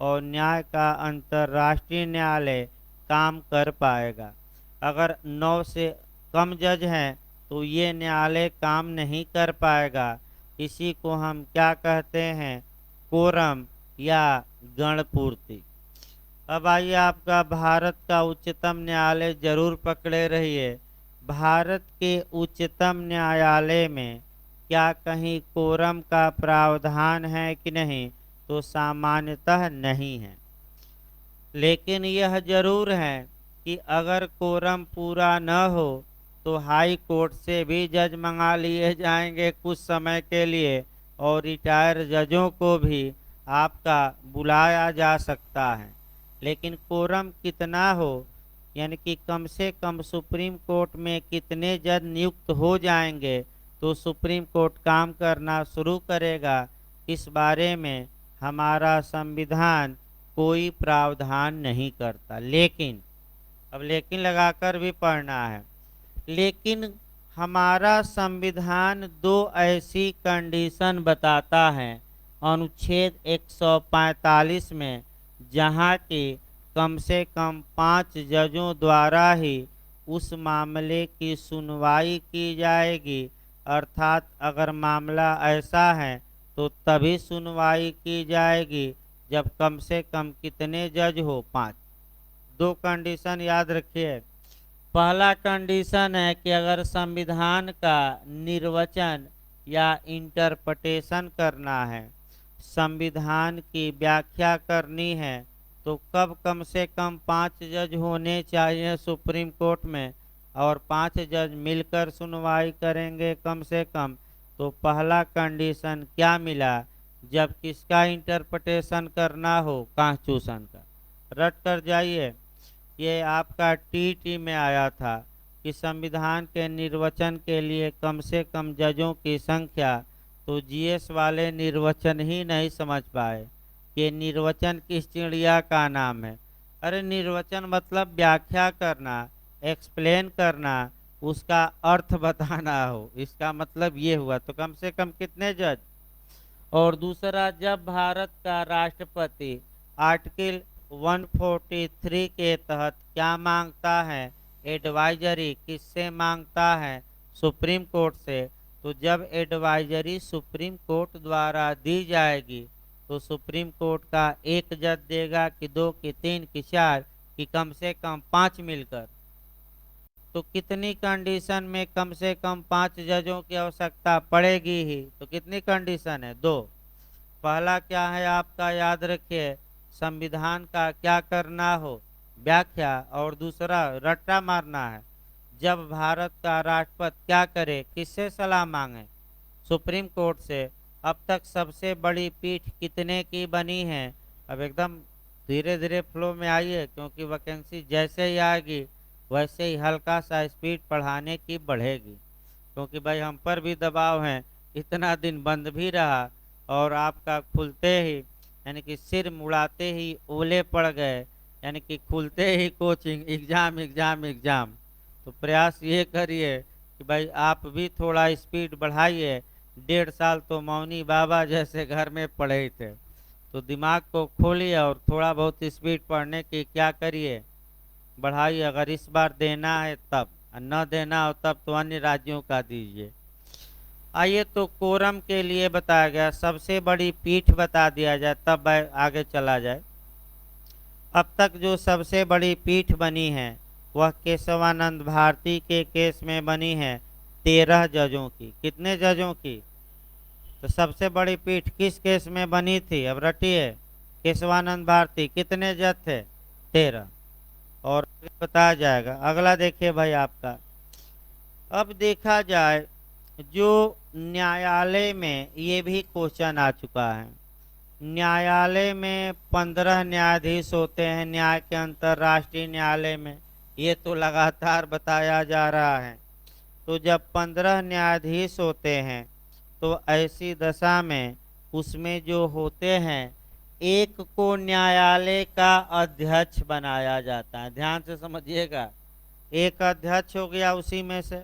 और न्याय का अंतर्राष्ट्रीय न्यायालय काम कर पाएगा। अगर 9 से कम जज हैं तो ये न्यायालय काम नहीं कर पाएगा। इसी को हम क्या कहते हैं, कोरम या गणपूर्ति। अब आइए, आपका भारत का उच्चतम न्यायालय जरूर पकड़े रहिए। भारत के उच्चतम न्यायालय में क्या कहीं कोरम का प्रावधान है कि नहीं, तो सामान्यतः नहीं है। लेकिन यह जरूर है कि अगर कोरम पूरा न हो तो हाई कोर्ट से भी जज मंगा लिए जाएंगे कुछ समय के लिए, और रिटायर जजों को भी आपका बुलाया जा सकता है। लेकिन कोरम कितना हो, यानी कि कम से कम सुप्रीम कोर्ट में कितने जज नियुक्त हो जाएंगे तो सुप्रीम कोर्ट काम करना शुरू करेगा, इस बारे में हमारा संविधान कोई प्रावधान नहीं करता। लेकिन अब लेकिन लगाकर भी पढ़ना है। लेकिन हमारा संविधान दो ऐसी कंडीशन बताता है अनुच्छेद 145 में, जहाँ की कम से कम 5 जजों द्वारा ही उस मामले की सुनवाई की जाएगी। अर्थात अगर मामला ऐसा है तो तभी सुनवाई की जाएगी जब कम से कम कितने जज हो, 5। दो कंडीशन याद रखिए। पहला कंडीशन है कि अगर संविधान का निर्वचन या इंटरप्रिटेशन करना है, संविधान की व्याख्या करनी है, तो कब कम से कम 5 जज होने चाहिए सुप्रीम कोर्ट में, और 5 जज मिलकर सुनवाई करेंगे कम से कम। तो पहला कंडीशन क्या मिला, जब किसका इंटरप्रिटेशन करना हो, कॉन्स्टिट्यूशन का। रट कर जाइए, ये आपका टीटी में आया था कि संविधान के निर्वचन के लिए कम से कम जजों की संख्या। तो जीएस वाले निर्वचन ही नहीं समझ पाए कि निर्वचन किस चिड़िया का नाम है। अरे निर्वचन मतलब व्याख्या करना, एक्सप्लेन करना, उसका अर्थ बताना हो, इसका मतलब ये हुआ। तो कम से कम कितने जज। और दूसरा, जब भारत का राष्ट्रपति आर्टिकल 143 के तहत क्या मांगता है, एडवाइजरी किससे मांगता है, सुप्रीम कोर्ट से। तो जब एडवाइजरी सुप्रीम कोर्ट द्वारा दी जाएगी तो सुप्रीम कोर्ट का एक जज देगा कि 2 कि 3 कि 4 कि कम से कम 5 मिलकर। तो कितनी कंडीशन में कम से कम 5 जजों की आवश्यकता पड़ेगी ही। तो कितनी कंडीशन है, 2। पहला क्या है आपका, याद रखिए, संविधान का क्या करना हो, व्याख्या। और दूसरा रट्टा मारना है, जब भारत का राष्ट्रपति क्या करे, किससे सलाह मांगे, सुप्रीम कोर्ट से। अब तक सबसे बड़ी पीठ कितने की बनी है। अब एकदम धीरे धीरे फ्लो में आइए, क्योंकि वैकेंसी जैसे ही आएगी वैसे ही हल्का सा स्पीड बढ़ाने की बढ़ेगी, क्योंकि भाई हम पर भी दबाव है। इतना दिन बंद भी रहा और आपका खुलते ही, यानी कि सिर मुड़ाते ही ओले पड़ गए, यानी कि खुलते ही कोचिंग एग्जाम एग्जाम एग्जाम। तो प्रयास ये करिए कि भाई आप भी थोड़ा स्पीड बढ़ाइए। 1.5 साल तो मौनी बाबा जैसे घर में पढ़े थे। तो दिमाग को खोलिए और थोड़ा बहुत स्पीड पढ़ने की क्या करिए, बढ़ाइए। अगर इस बार देना है तब, और न देना हो तब तो अन्य राज्यों का दीजिए। आइए, तो कोरम के लिए बताया गया, सबसे बड़ी पीठ बता दिया जाए तब आगे चला जाए। अब तक जो सबसे बड़ी पीठ बनी है वह केशवानंद भारती के केस में बनी है 13 जजों की। कितने जजों की? तो सबसे बड़ी पीठ किस केस में बनी थी? अब रटिए, केशवानंद भारती। कितने जज थे? 13। और बताया जाएगा। अगला देखिए भाई आपका, अब देखा जाए जो न्यायालय में ये भी क्वेश्चन आ चुका है। न्यायालय में 15 न्यायाधीश होते हैं न्याय के अंतर्राष्ट्रीय न्यायालय में, ये तो लगातार बताया जा रहा है। तो जब 15 न्यायाधीश होते हैं तो ऐसी दशा में उसमें जो होते हैं, एक को न्यायालय का अध्यक्ष बनाया जाता है। ध्यान से समझिएगा, एक अध्यक्ष हो गया उसी में से,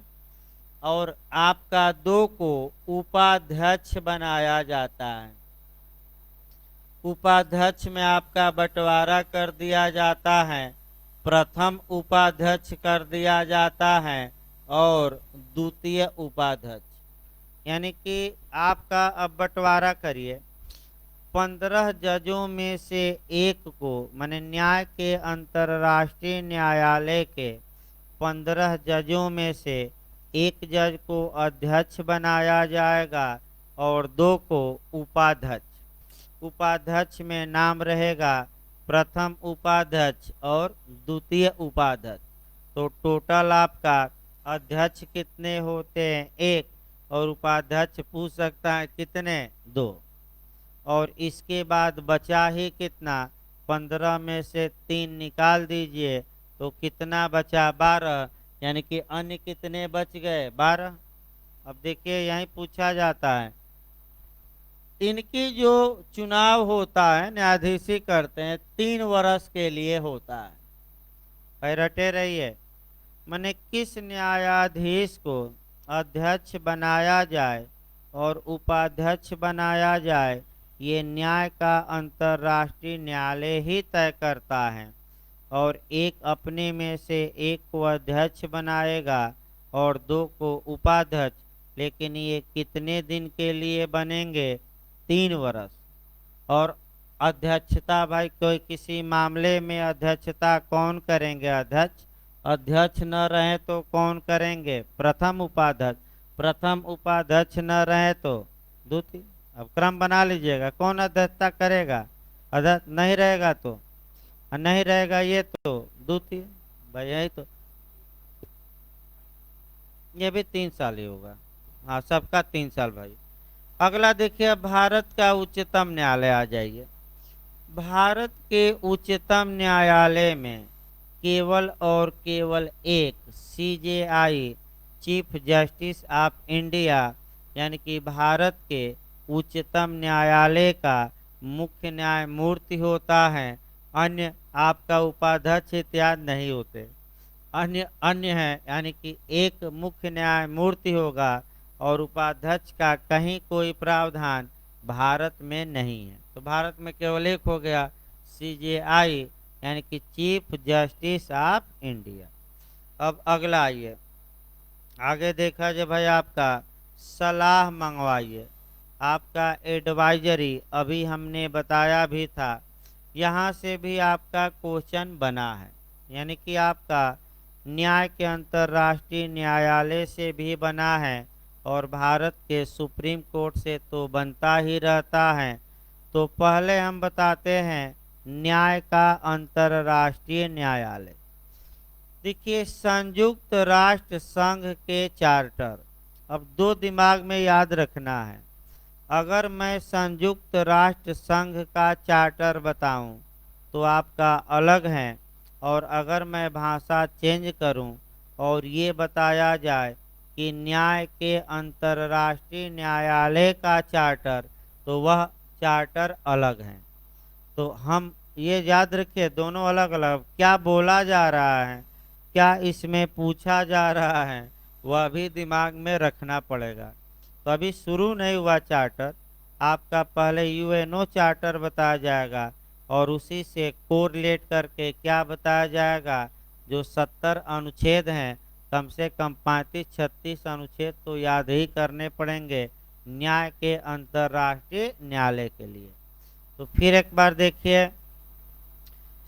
और आपका 2 को उपाध्यक्ष बनाया जाता है। उपाध्यक्ष में आपका बंटवारा कर दिया जाता है। प्रथम उपाध्यक्ष कर दिया जाता है और द्वितीय उपाध्यक्ष, यानी कि आपका अब बंटवारा करिए। 15 जजों में से एक को, माने न्याय के अंतर्राष्ट्रीय न्यायालय के 15 जजों में से एक जज को अध्यक्ष बनाया जाएगा और 2 को उपाध्यक्ष। उपाध्यक्ष में नाम रहेगा प्रथम उपाध्यक्ष और द्वितीय उपाध्यक्ष। तो टोटल आपका अध्यक्ष कितने होते हैं? 1। और उपाध्यक्ष पूछ सकता है कितने? 2। और इसके बाद बचा ही कितना? 15 में से 3 निकाल दीजिए तो कितना बचा? 12। यानी कि अन्य कितने बच गए? 12। अब देखिए यही पूछा जाता है, इनकी जो चुनाव होता है न्यायाधीशी करते हैं 3 वर्ष के लिए होता है। भाई रटे रहिए, माने किस न्यायाधीश को अध्यक्ष बनाया जाए और उपाध्यक्ष बनाया जाए, ये न्याय का अंतर्राष्ट्रीय न्यायालय ही तय करता है। और एक अपने में से एक को अध्यक्ष बनाएगा और 2 को उपाध्यक्ष। लेकिन ये कितने दिन के लिए बनेंगे? 3 वर्ष। और अध्यक्षता भाई, कोई किसी मामले में अध्यक्षता कौन करेंगे? अध्यक्ष। अध्यक्ष न रहे तो कौन करेंगे? प्रथम उपाध्यक्ष। प्रथम उपाध्यक्ष न रहे तो द्वितीय। अब क्रम बना लीजिएगा, कौन अध्यक्षता करेगा? अध्यक्ष नहीं रहेगा तो, नहीं रहेगा ये तो द्वितीय। भाई यही तो, ये भी 3 साल ही होगा। हाँ, सबका 3 साल भाई। अगला देखिए, भारत का उच्चतम न्यायालय आ जाइए। भारत के उच्चतम न्यायालय में केवल और केवल एक CJI, chief justice of India, यानी कि भारत के उच्चतम न्यायालय का मुख्य न्यायमूर्ति होता है। अन्य आपका उपाध्यक्ष इत्यादि नहीं होते, अन्य है, यानी कि एक मुख्य न्यायमूर्ति होगा और उपाध्यक्ष का कहीं कोई प्रावधान भारत में नहीं है। तो भारत में केवल एक हो गया, CJI, यानी कि चीफ जस्टिस ऑफ इंडिया। अब अगला आइए, आगे देखा जाए भाई आपका सलाह मंगवाइए। आपका एडवाइजरी अभी हमने बताया भी था, यहाँ से भी आपका क्वेश्चन बना है। यानी कि आपका न्याय के अंतर्राष्ट्रीय न्यायालय से भी बना है और भारत के सुप्रीम कोर्ट से तो बनता ही रहता है। तो पहले हम बताते हैं न्याय का अंतर्राष्ट्रीय न्यायालय। देखिए, संयुक्त राष्ट्र संघ के चार्टर, अब 2 दिमाग में याद रखना है। अगर मैं संयुक्त राष्ट्र संघ का चार्टर बताऊं तो आपका अलग है, और अगर मैं भाषा चेंज करूं और ये बताया जाए कि न्याय के अंतर्राष्ट्रीय न्यायालय का चार्टर, तो वह चार्टर अलग है। तो हम ये याद रखिए, दोनों अलग अलग। क्या बोला जा रहा है, क्या इसमें पूछा जा रहा है, वह भी दिमाग में रखना पड़ेगा। तो अभी शुरू नहीं हुआ चार्टर, आपका पहले UNO चार्टर बताया जाएगा और उसी से कोरिलेट करके क्या बताया जाएगा, जो 70 अनुच्छेद हैं, कम से कम 35-36 अनुच्छेद तो याद ही करने पड़ेंगे न्याय के अंतर्राष्ट्रीय न्यायालय के लिए। तो फिर एक बार देखिए,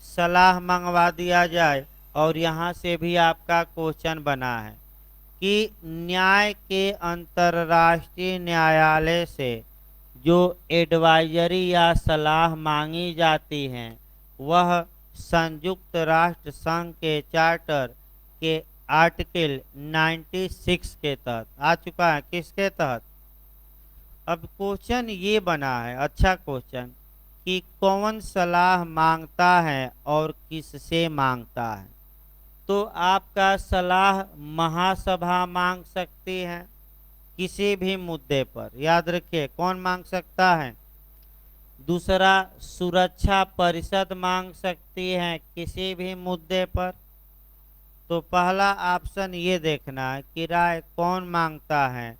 सलाह मंगवा दिया जाए और यहाँ से भी आपका क्वेश्चन बना है कि न्याय के अंतर्राष्ट्रीय न्यायालय से जो एडवाइजरी या सलाह मांगी जाती हैं वह संयुक्त राष्ट्र संघ के चार्टर के आर्टिकल 96 के तहत आ चुका है। किसके तहत? अब क्वेश्चन ये बना है, अच्छा क्वेश्चन, कि कौन सलाह मांगता है और किससे मांगता है। तो आपका सलाह महासभा मांग सकती है किसी भी मुद्दे पर, याद रखिए कौन मांग सकता है। दूसरा, सुरक्षा परिषद मांग सकती है किसी भी मुद्दे पर। तो पहला ऑप्शन ये देखना है कि राय कौन मांगता है,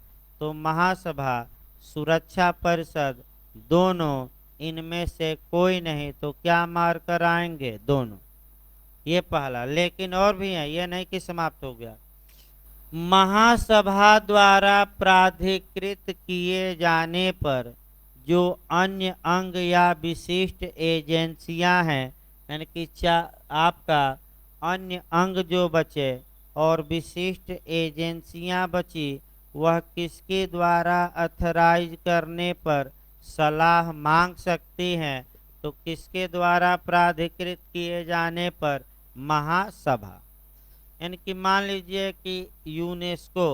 तो महासभा, सुरक्षा परिषद, दोनों, इनमें से कोई नहीं। तो क्या मार कर आएंगे? दोनों। ये पहला। लेकिन और भी है, ये नहीं कि समाप्त हो गया। महासभा द्वारा प्राधिकृत किए जाने पर जो अन्य अंग या विशिष्ट एजेंसियां हैं, यानी कि आपका अन्य अंग जो बचे और विशिष्ट एजेंसियां बची, वह किसके द्वारा अथराइज करने पर सलाह मांग सकती हैं? तो किसके द्वारा प्राधिकृत किए जाने पर? महासभा। यानी कि मान लीजिए कि यूनेस्को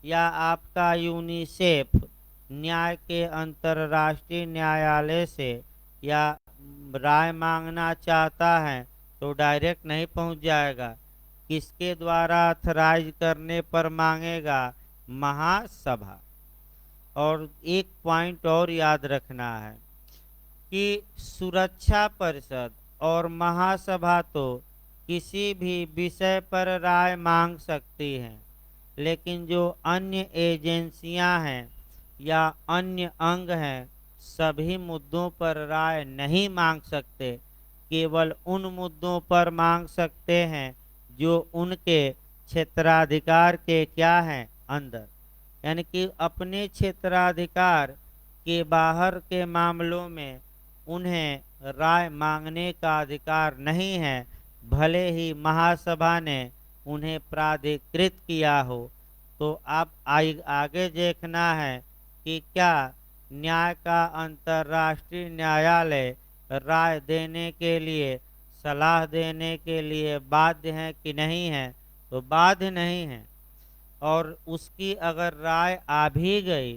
या आपका यूनिसेफ न्याय के अंतर्राष्ट्रीय न्यायालय से या राय मांगना चाहता है तो डायरेक्ट नहीं पहुंच जाएगा। किसके द्वारा अथराइज करने पर मांगेगा? महासभा। और एक पॉइंट और याद रखना है कि सुरक्षा परिषद और महासभा तो किसी भी विषय पर राय मांग सकती हैं, लेकिन जो अन्य एजेंसियां हैं या अन्य अंग हैं सभी मुद्दों पर राय नहीं मांग सकते। केवल उन मुद्दों पर मांग सकते हैं जो उनके क्षेत्राधिकार के क्या हैं? अंदर। यानी कि अपने क्षेत्राधिकार के बाहर के मामलों में उन्हें राय मांगने का अधिकार नहीं है, भले ही महासभा ने उन्हें प्राधिकृत किया हो। तो आप आगे देखना है कि क्या न्याय का अंतर्राष्ट्रीय न्यायालय राय देने के लिए, सलाह देने के लिए बाध्य है कि नहीं है? तो बाध्य नहीं है। और उसकी अगर राय आ भी गई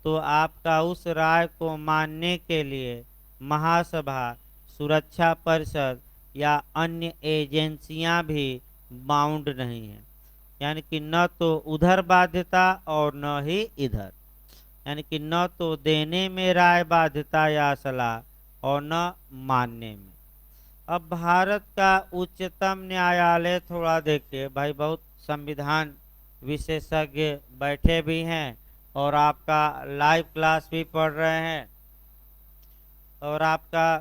तो आपका उस राय को मानने के लिए महासभा, सुरक्षा परिषद या अन्य एजेंसियां भी बाउंड नहीं है। यानी कि न तो उधर बाध्यता और न ही इधर। यानी कि न तो देने में राय बाध्यता या सलाह और न मानने में। अब भारत का उच्चतम न्यायालय थोड़ा देखिए भाई, बहुत संविधान विशेषज्ञ बैठे भी हैं और आपका लाइव क्लास भी पढ़ रहे हैं। और आपका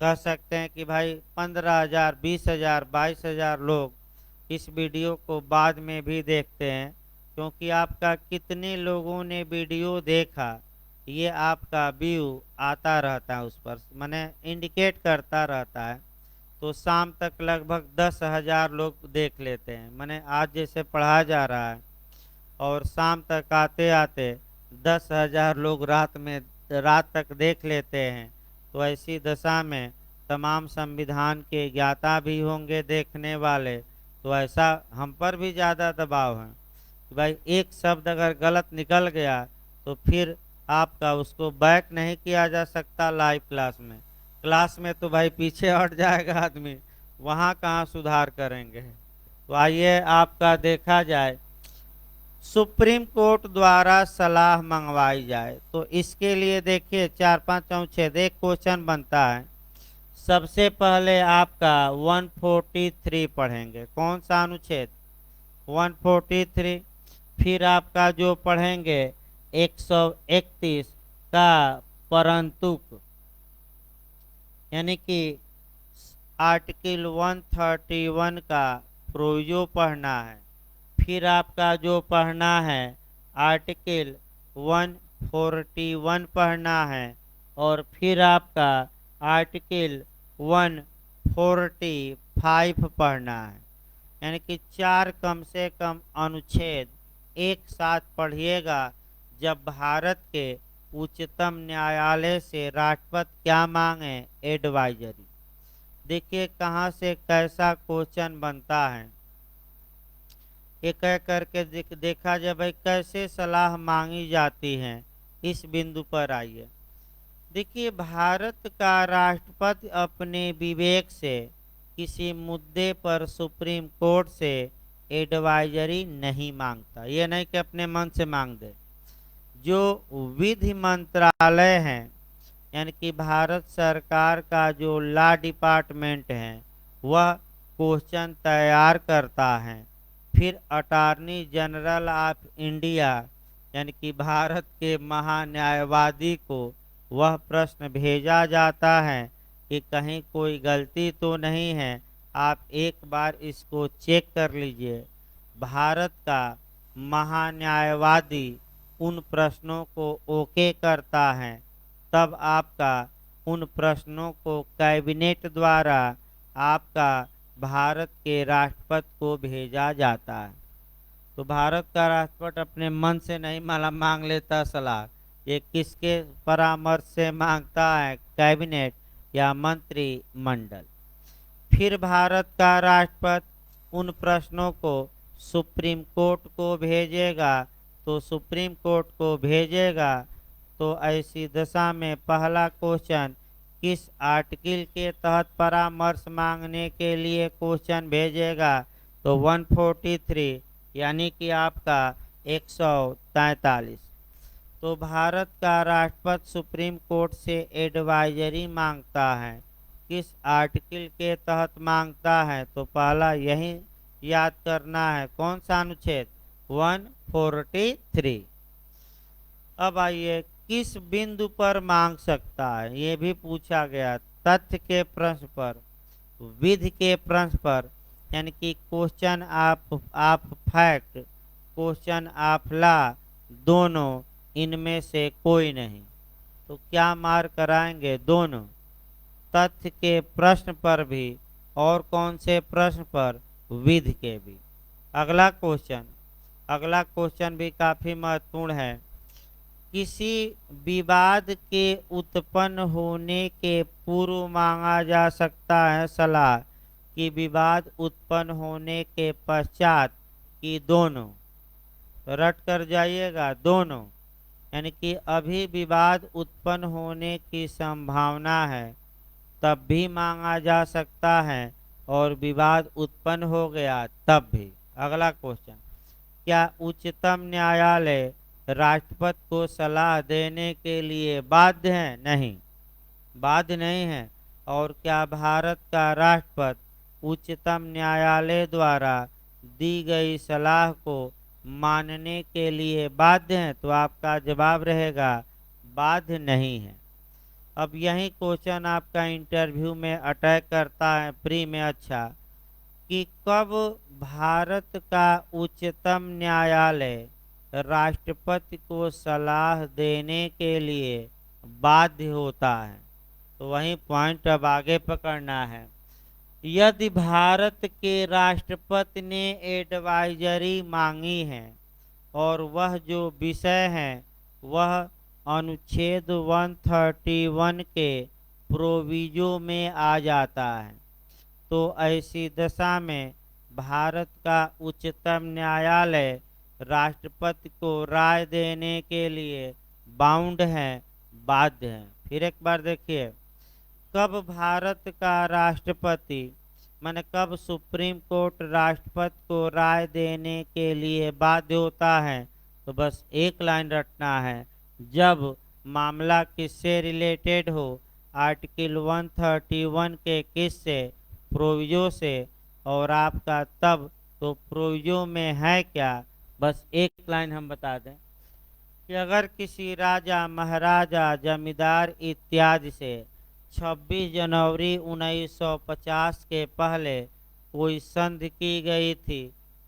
कह सकते हैं कि भाई 15,000, 20,000, 22,000 लोग इस वीडियो को बाद में भी देखते हैं, क्योंकि आपका कितने लोगों ने वीडियो देखा ये आपका व्यू आता रहता है, उस पर मैंने इंडिकेट करता रहता है। तो शाम तक लगभग 10,000 लोग देख लेते हैं। मैंने आज जैसे पढ़ा जा रहा है और शाम तक आते आते 10,000 लोग रात तक देख लेते हैं। तो ऐसी दशा में तमाम संविधान के ज्ञाता भी होंगे देखने वाले, तो ऐसा हम पर भी ज़्यादा दबाव है कि भाई एक शब्द अगर गलत निकल गया तो फिर आपका उसको बैक नहीं किया जा सकता। लाइव क्लास में तो भाई पीछे हट जाएगा आदमी, वहाँ कहाँ सुधार करेंगे। तो आइए आपका देखा जाए, सुप्रीम कोर्ट द्वारा सलाह मंगवाई जाए तो इसके लिए देखिए 4-5 अनुच्छेद एक क्वेश्चन बनता है। सबसे पहले आपका 143 पढ़ेंगे। कौन सा अनुच्छेद? 143। फिर आपका जो पढ़ेंगे 131 का परंतुक, यानी कि आर्टिकल 131 का प्रोविजो पढ़ना है। फिर आपका जो पढ़ना है आर्टिकल 141 पढ़ना है। और फिर आपका आर्टिकल 140 5 पढ़ना है, यानी कि 4 कम से कम अनुच्छेद एक साथ पढ़िएगा जब भारत के उच्चतम न्यायालय से राष्ट्रपति क्या मांगे, एडवाइजरी। देखिए कहाँ से कैसा क्वेश्चन बनता है, एक एक करके देखा जाए भाई कैसे सलाह मांगी जाती है। इस बिंदु पर आइए, देखिए भारत का राष्ट्रपति अपने विवेक से किसी मुद्दे पर सुप्रीम कोर्ट से एडवाइजरी नहीं मांगता, ये नहीं कि अपने मन से मांग दे। जो विधि मंत्रालय है, यानी कि भारत सरकार का जो लॉ डिपार्टमेंट है, वह क्वेश्चन तैयार करता है। फिर अटॉर्नी जनरल ऑफ इंडिया यानी कि भारत के महान्यायवादी को वह प्रश्न भेजा जाता है कि कहीं कोई गलती तो नहीं है, आप एक बार इसको चेक कर लीजिए। भारत का महान्यायवादी उन प्रश्नों को ओके करता है, तब आपका उन प्रश्नों को कैबिनेट द्वारा आपका भारत के राष्ट्रपति को भेजा जाता है। तो भारत का राष्ट्रपति अपने मन से नहीं मांग लेता सलाह, ये किसके परामर्श से मांगता है, कैबिनेट या मंत्रिमंडल। फिर भारत का राष्ट्रपति उन प्रश्नों को सुप्रीम कोर्ट को भेजेगा, तो सुप्रीम कोर्ट को भेजेगा तो ऐसी दशा में पहला क्वेश्चन किस आर्टिकल के तहत परामर्श मांगने के लिए क्वेश्चन भेजेगा, तो 143 यानी कि आपका 143। तो भारत का राष्ट्रपति सुप्रीम कोर्ट से एडवाइजरी मांगता है, किस आर्टिकल के तहत मांगता है, तो पहला यही याद करना है, कौन सा अनुच्छेद, 143। अब आइए किस बिंदु पर मांग सकता है, ये भी पूछा गया, तथ्य के प्रश्न पर, विधि के प्रश्न पर, यानी कि question of fact, question of law, दोनों इनमें से कोई नहीं। तो क्या मार्क कराएंगे, दोनों। तथ्य के प्रश्न पर भी और कौन से प्रश्न पर, विधि के भी। अगला क्वेश्चन भी काफी महत्वपूर्ण है, किसी विवाद के उत्पन्न होने के पूर्व मांगा जा सकता है सलाह, कि विवाद उत्पन्न होने के पश्चात, कि दोनों। रट कर जाइएगा, दोनों, यानी कि अभी विवाद उत्पन्न होने की संभावना है तब भी मांगा जा सकता है, और विवाद उत्पन्न हो गया तब भी। अगला क्वेश्चन, क्या उच्चतम न्यायालय राष्ट्रपति को सलाह देने के लिए बाध्य है, नहीं, बाध्य नहीं है। और क्या भारत का राष्ट्रपति उच्चतम न्यायालय द्वारा दी गई सलाह को मानने के लिए बाध्य है, तो आपका जवाब रहेगा बाध्य नहीं है। अब यही क्वेश्चन आपका इंटरव्यू में अटैक करता है प्री में, अच्छा, कि कब भारत का उच्चतम न्यायालय राष्ट्रपति को सलाह देने के लिए बाध्य होता है, तो वही पॉइंट अब आगे पकड़ना है। यदि भारत के राष्ट्रपति ने एडवाइजरी मांगी है और वह जो विषय है वह अनुच्छेद 131 के प्रोविजो में आ जाता है, तो ऐसी दशा में भारत का उच्चतम न्यायालय राष्ट्रपति को राय देने के लिए बाउंड है, बाध्य है। फिर एक बार देखिए, कब भारत का राष्ट्रपति माने कब सुप्रीम कोर्ट राष्ट्रपति को राय देने के लिए बाध्य होता है, तो बस एक लाइन रटना है, जब मामला किससे रिलेटेड हो, आर्टिकल 131 के किस से, प्रोविजो से, और आपका तब तो प्रोविजो में है क्या, बस एक लाइन हम बता दें कि अगर किसी राजा महाराजा जमींदार इत्यादि से 26 जनवरी 1950 के पहले कोई संधि की गई थी,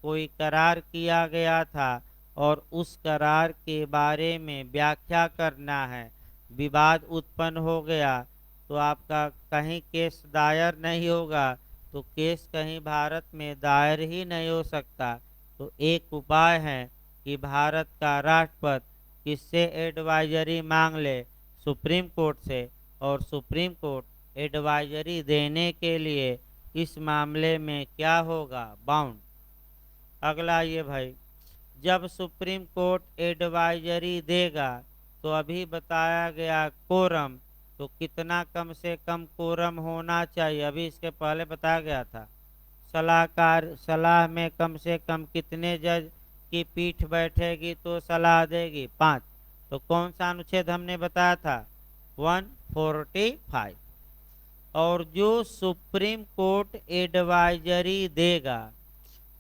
कोई करार किया गया था और उस करार के बारे में व्याख्या करना है, विवाद उत्पन्न हो गया, तो आपका कहीं केस दायर नहीं होगा, तो केस कहीं भारत में दायर ही नहीं हो सकता। तो एक उपाय है कि भारत का राष्ट्रपति किससे एडवाइजरी मांग ले, सुप्रीम कोर्ट से, और सुप्रीम कोर्ट एडवाइजरी देने के लिए इस मामले में क्या होगा, बाउंड। अगला ये भाई, जब सुप्रीम कोर्ट एडवाइजरी देगा तो अभी बताया गया कोरम, तो कितना कम से कम कोरम होना चाहिए, अभी इसके पहले बताया गया था। सलाह में कम से कम कितने जज की पीठ बैठेगी तो सलाह देगी, 5। तो कौन सा अनुच्छेद हमने बताया था, 145। और जो सुप्रीम कोर्ट एडवाइजरी देगा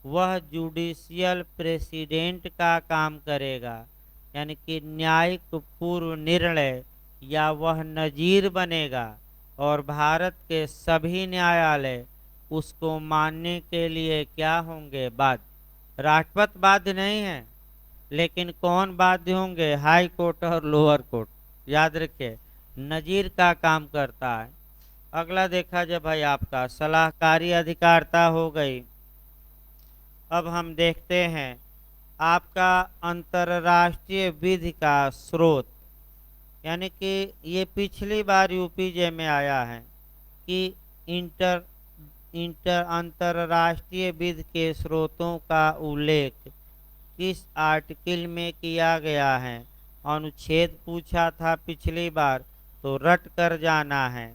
वह जुडिशियल प्रेसिडेंट का काम करेगा, यानी कि न्यायिक पूर्व निर्णय, या वह नजीर बनेगा और भारत के सभी न्यायालय उसको मानने के लिए क्या होंगे, बाध्य। राष्ट्रपति बाध्य नहीं है, लेकिन कौन बाध्य होंगे, हाई कोर्ट और लोअर कोर्ट। याद रखिए, नजीर का काम करता है। अगला देखा जाए भाई, आपका सलाहकारी अधिकारिता हो गई। अब हम देखते हैं आपका अंतर्राष्ट्रीय विधि का स्रोत, यानी कि ये पिछली बार यूपीजे में आया है कि इंटर इंटर अंतर्राष्ट्रीय विधि के स्रोतों का उल्लेख किस आर्टिकल में किया गया है। अनुच्छेद पूछा था पिछली बार, तो रट कर जाना है।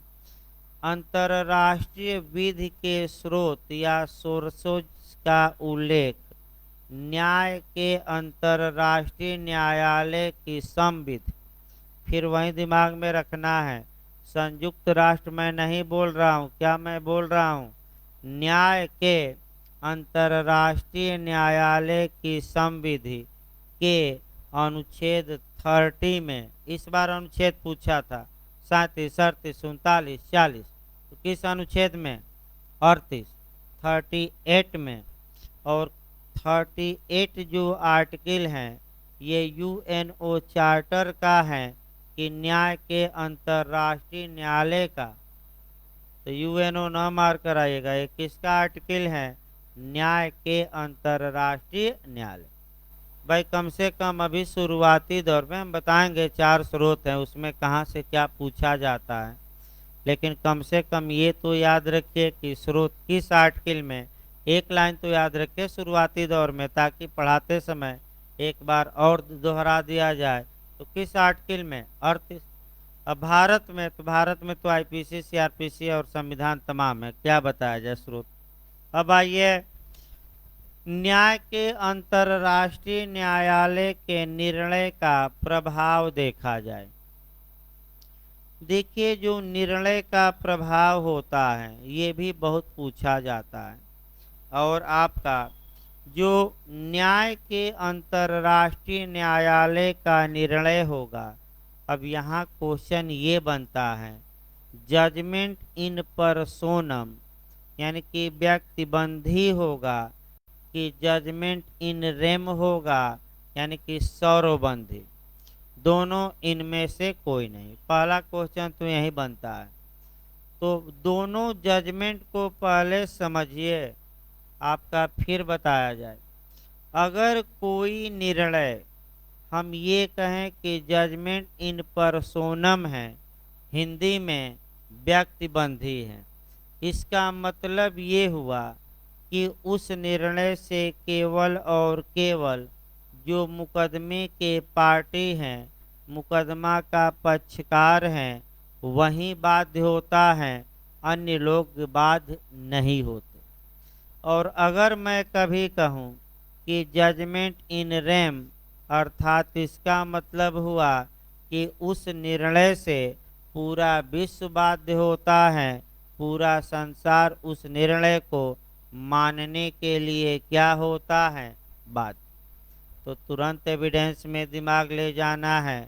अंतर्राष्ट्रीय विधि के स्रोत या सोर्सों का उल्लेख न्याय के अंतर्राष्ट्रीय न्यायालय की संविधि, फिर वही दिमाग में रखना है, संयुक्त राष्ट्र मैं नहीं बोल रहा हूँ, क्या मैं बोल रहा हूँ, न्याय के अंतर्राष्ट्रीय न्यायालय की संविधि के अनुच्छेद 30 में, इस बार अनुच्छेद पूछा था 37, 38, 39, 40, तो किस अनुच्छेद में, 38, 38 में। और 38 जो आर्टिकल हैं ये यूएनओ चार्टर का है कि न्याय के अंतर्राष्ट्रीय न्यायालय का, तो यूएनओ न मार कर आइएगा, ये किसका आर्टिकल है, न्याय के अंतर्राष्ट्रीय न्यायालय। भाई कम से कम अभी शुरुआती दौर में हम बताएंगे 4 स्रोत हैं, उसमें कहाँ से क्या पूछा जाता है, लेकिन कम से कम ये तो याद रखिए कि स्रोत किस आर्टिकल में, एक लाइन तो याद रखिए शुरुआती दौर में, ताकि पढ़ाते समय एक बार और दोहरा दिया जाए। तो किस आर्टिकल में, 38। अब भारत में तो आईपीसी, सीआरपीसी और संविधान तमाम है, क्या बताया जाए स्रोत। अब आइए न्याय के अंतर्राष्ट्रीय न्यायालय के निर्णय का प्रभाव देखा जाए। देखिए, जो निर्णय का प्रभाव होता है ये भी बहुत पूछा जाता है। और आपका जो न्याय के अंतर्राष्ट्रीय न्यायालय का निर्णय होगा, अब यहाँ क्वेश्चन ये बनता है, जजमेंट इन पर्सोनम, यानी कि व्यक्तिबंधी होगा, कि जजमेंट इन रेम होगा, यानी कि सौरबंधी, दोनों इनमें से कोई नहीं। पहला क्वेश्चन तो यही बनता है। तो दोनों जजमेंट को पहले समझिए, आपका फिर बताया जाए। अगर कोई निर्णय हम ये कहें कि जजमेंट इन पर्सोनम है, हिंदी में व्यक्तिबंधी है, इसका मतलब ये हुआ कि उस निर्णय से केवल और केवल जो मुकदमे के पार्टी हैं, मुकदमा का पक्षकार हैं, वही बाध्य होता है, अन्य लोग बाध्य नहीं होते। और अगर मैं कभी कहूँ कि जजमेंट इन रेम, अर्थात इसका मतलब हुआ कि उस निर्णय से पूरा विश्व बाध्य होता है, पूरा संसार उस निर्णय को मानने के लिए क्या होता है, बाध्य। तो तुरंत एविडेंस में दिमाग ले जाना है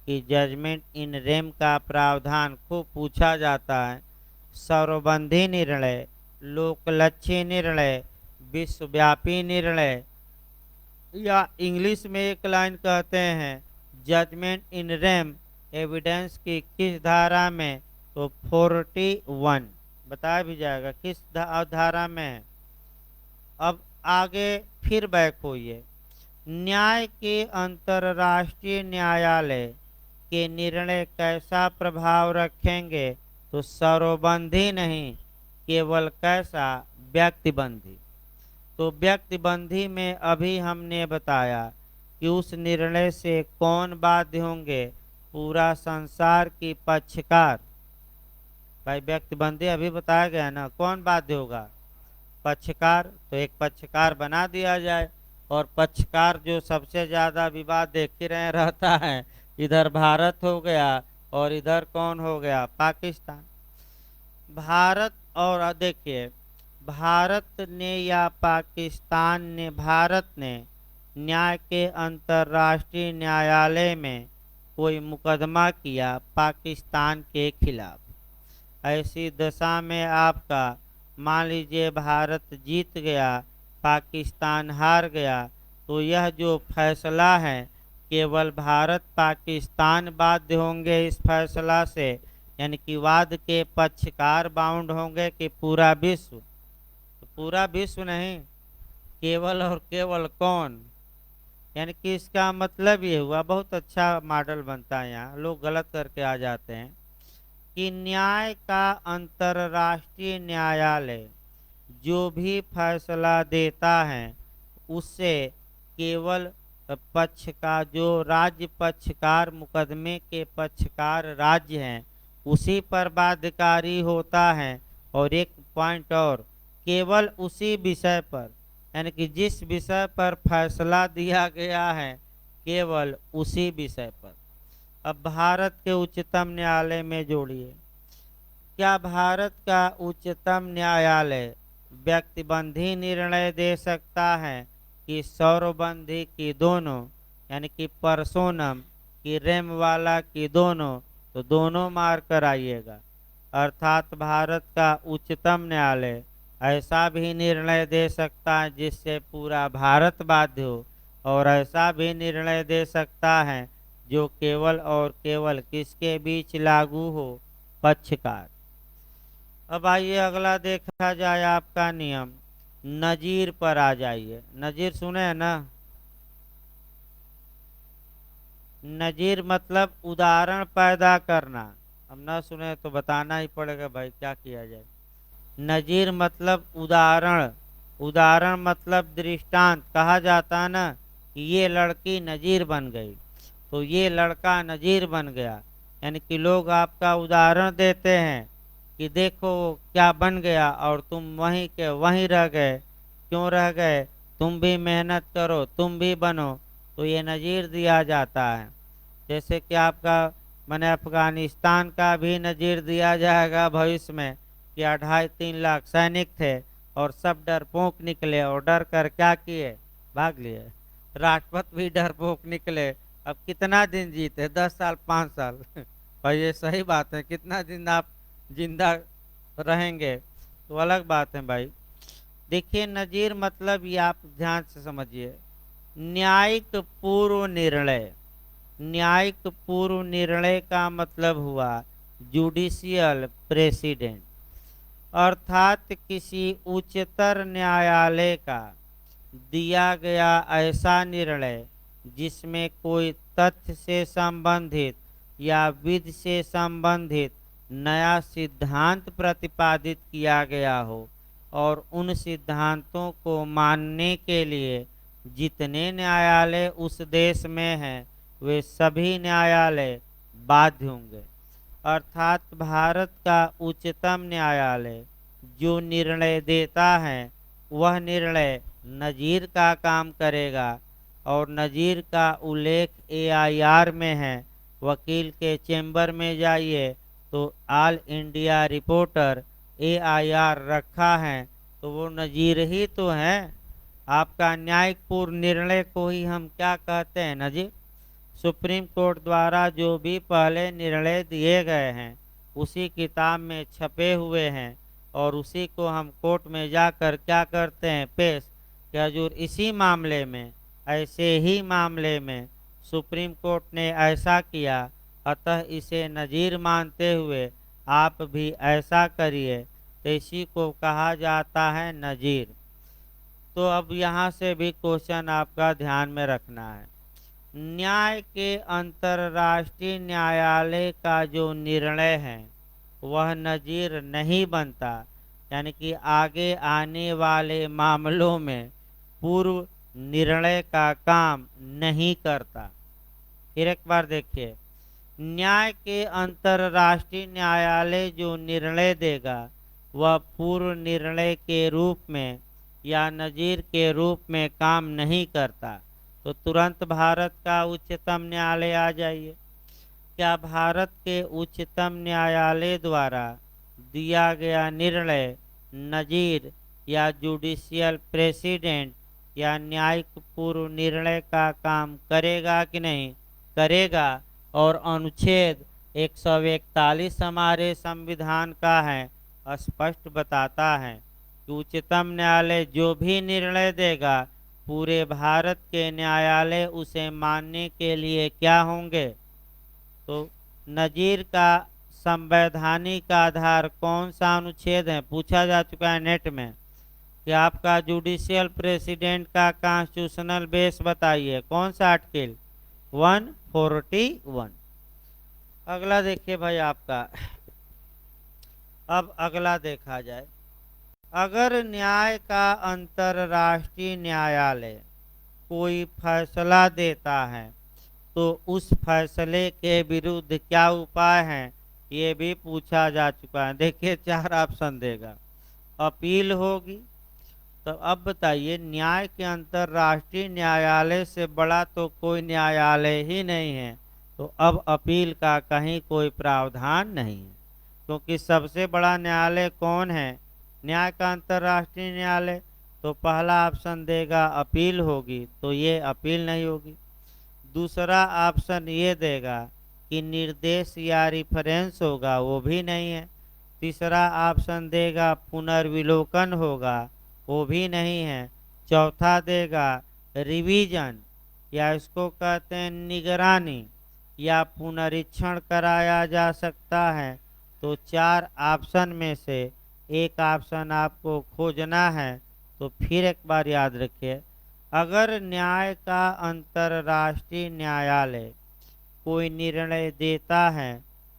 कि जजमेंट इन रेम का प्रावधान खूब पूछा जाता है। सर्वबंधी निर्णय, लोकलक्षी निर्णय, विश्वव्यापी निर्णय, या इंग्लिश में एक लाइन कहते हैं जजमेंट इन रेम एविडेंस की किस धारा में, तो 41, बताया भी जाएगा किस धारा में है। अब आगे फिर बैक होइए। न्याय के अंतर्राष्ट्रीय न्यायालय के निर्णय कैसा प्रभाव रखेंगे, तो सर्वबंधी नहीं, केवल कैसा, व्यक्तिबंधी। तो व्यक्तिबंधी में अभी हमने बताया कि उस निर्णय से कौन बाध्य होंगे, पूरा संसार की पक्षकार। भाई व्यक्तिबंधी अभी बताया गया ना, कौन बाध्य होगा, पक्षकार। तो एक पक्षकार बना दिया जाए, और पक्षकार जो सबसे ज्यादा विवाद देख ही रहे रहता है, इधर भारत हो गया और इधर कौन हो गया, पाकिस्तान। भारत और देखिए, भारत ने या पाकिस्तान ने, भारत ने न्याय के अंतर्राष्ट्रीय न्यायालय में कोई मुकदमा किया पाकिस्तान के खिलाफ। ऐसी दशा में आपका मान लीजिए भारत जीत गया, पाकिस्तान हार गया, तो यह जो फैसला है केवल भारत पाकिस्तान बाध्य होंगे इस फैसला से, यानी कि वाद के पक्षकार बाउंड होंगे कि पूरा विश्व, तो पूरा विश्व नहीं, केवल और केवल कौन। यानी कि इसका मतलब ये हुआ, बहुत अच्छा मॉडल बनता है, यहाँ लोग गलत करके आ जाते हैं, कि न्याय का अंतर्राष्ट्रीय न्यायालय जो भी फैसला देता है उससे केवल पक्ष का, जो राज्य पक्षकार, मुकदमे के पक्षकार राज्य हैं, उसी पर बाध्यकारी होता है। और एक पॉइंट और, केवल उसी विषय पर, यानी कि जिस विषय पर फैसला दिया गया है केवल उसी विषय पर। अब भारत के उच्चतम न्यायालय में जोड़िए, क्या भारत का उच्चतम न्यायालय व्यक्तिबंधी निर्णय दे सकता है कि सौरबंधी की दोनों, यानी कि परसोनम की, रेम वाला की दोनों, तो दोनों मार कर आइएगा। अर्थात भारत का उच्चतम न्यायालय ऐसा भी निर्णय दे सकता है जिससे पूरा भारत बाध्य हो, और ऐसा भी निर्णय दे सकता है जो केवल और केवल किसके बीच लागू हो, पक्षकार। अब आइए अगला देखा जाए आपका नियम, नजीर पर आ जाइए। नजीर सुने हैं ना, नजीर मतलब उदाहरण पैदा करना। अब ना सुने तो बताना ही पड़ेगा भाई, क्या किया जाए। नजीर मतलब उदाहरण, उदाहरण मतलब दृष्टांत। कहा जाता है ना कि ये लड़की नजीर बन गई, तो ये लड़का नजीर बन गया, यानी कि लोग आपका उदाहरण देते हैं कि देखो क्या बन गया और तुम वहीं के वहीं रह गए, क्यों रह गए, तुम भी मेहनत करो, तुम भी बनो, तो ये नज़ीर दिया जाता है। जैसे कि आपका मैंने अफगानिस्तान का भी नज़ीर दिया जाएगा भविष्य में, कि 2.5-3 लाख सैनिक थे और सब डरपोक निकले, और डर कर क्या किए, भाग लिए। राष्ट्रपति भी डरपोक निकले। अब कितना दिन जीते, 10 साल 5 साल और ये सही बात है, कितना दिन आप जिंदा रहेंगे तो अलग बात है भाई। देखिए नजीर मतलब ये आप ध्यान से समझिए, न्यायिक पूर्व निर्णय। न्यायिक पूर्व निर्णय का मतलब हुआ जुडिशियल प्रेसिडेंट, अर्थात किसी उच्चतर न्यायालय का दिया गया ऐसा निर्णय जिसमें कोई तथ्य से संबंधित या विधि से संबंधित नया सिद्धांत प्रतिपादित किया गया हो, और उन सिद्धांतों को मानने के लिए जितने न्यायालय उस देश में हैं वे सभी न्यायालय बाध्य होंगे। अर्थात भारत का उच्चतम न्यायालय जो निर्णय देता है वह निर्णय नज़ीर का काम करेगा, और नज़ीर का उल्लेख AIR में है। वकील के चेंबर में जाइए तो ऑल इंडिया रिपोर्टर AIR रखा है, तो वो नज़ीर ही तो है। आपका न्यायिक पूर्व निर्णय को ही हम क्या कहते हैं, नज़ीर। सुप्रीम कोर्ट द्वारा जो भी पहले निर्णय दिए गए हैं उसी किताब में छपे हुए हैं, और उसी को हम कोर्ट में जाकर क्या करते हैं, पेश, कि हजूर इसी मामले में, ऐसे ही मामले में सुप्रीम कोर्ट ने ऐसा किया, अतः इसे नज़ीर मानते हुए आप भी ऐसा करिए। तो इसी को कहा जाता है नजीर। तो अब यहाँ से भी क्वेश्चन आपका ध्यान में रखना है। न्याय के अंतर्राष्ट्रीय न्यायालय का जो निर्णय है वह नजीर नहीं बनता, यानी कि आगे आने वाले मामलों में पूर्व निर्णय का काम नहीं करता। फिर एक बार देखिए, न्याय के अंतर्राष्ट्रीय न्यायालय जो निर्णय देगा वह पूर्व निर्णय के रूप में या नजीर के रूप में काम नहीं करता। तो तुरंत भारत का उच्चतम न्यायालय आ जाइए। क्या भारत के उच्चतम न्यायालय द्वारा दिया गया निर्णय नजीर या जुडिशियल प्रेसिडेंट या न्यायिक पूर्व निर्णय का काम करेगा कि नहीं? करेगा। और अनुच्छेद 141 हमारे संविधान का है, स्पष्ट बताता है कि उच्चतम न्यायालय जो भी निर्णय देगा पूरे भारत के न्यायालय उसे मानने के लिए क्या होंगे? तो नजीर का संवैधानिक आधार कौन सा अनुच्छेद है? पूछा जा चुका है नेट में कि आपका जुडिशियल प्रेसिडेंट का कॉन्स्टिट्यूशनल बेस बताइए, कौन सा आर्टिकल? 141। अगला देखिए भाई आपका, अब अगला देखा जाए, अगर न्याय का अंतर्राष्ट्रीय न्यायालय कोई फैसला देता है तो उस फैसले के विरुद्ध क्या उपाय हैं, ये भी पूछा जा चुका है। देखिए 4 ऑप्शन देगा। अपील होगी। तो अब बताइए, न्याय के अंतर्राष्ट्रीय न्यायालय से बड़ा तो कोई न्यायालय ही नहीं है, तो अब अपील का कहीं कोई प्रावधान नहीं है, क्योंकि सबसे बड़ा न्यायालय कौन है? न्याय का अंतर्राष्ट्रीय न्यायालय। तो पहला ऑप्शन देगा अपील होगी, तो ये अपील नहीं होगी। दूसरा ऑप्शन ये देगा कि निर्देश या रिफरेंस होगा, वो भी नहीं है। तीसरा ऑप्शन देगा पुनर्विलोकन होगा, वो भी नहीं है। चौथा देगा रिवीजन या इसको कहते हैं निगरानी या पुनरीक्षण कराया जा सकता है। तो 4 ऑप्शन में से एक ऑप्शन आपको खोजना है। तो फिर एक बार याद रखिए, अगर न्याय का अंतर्राष्ट्रीय न्यायालय कोई निर्णय देता है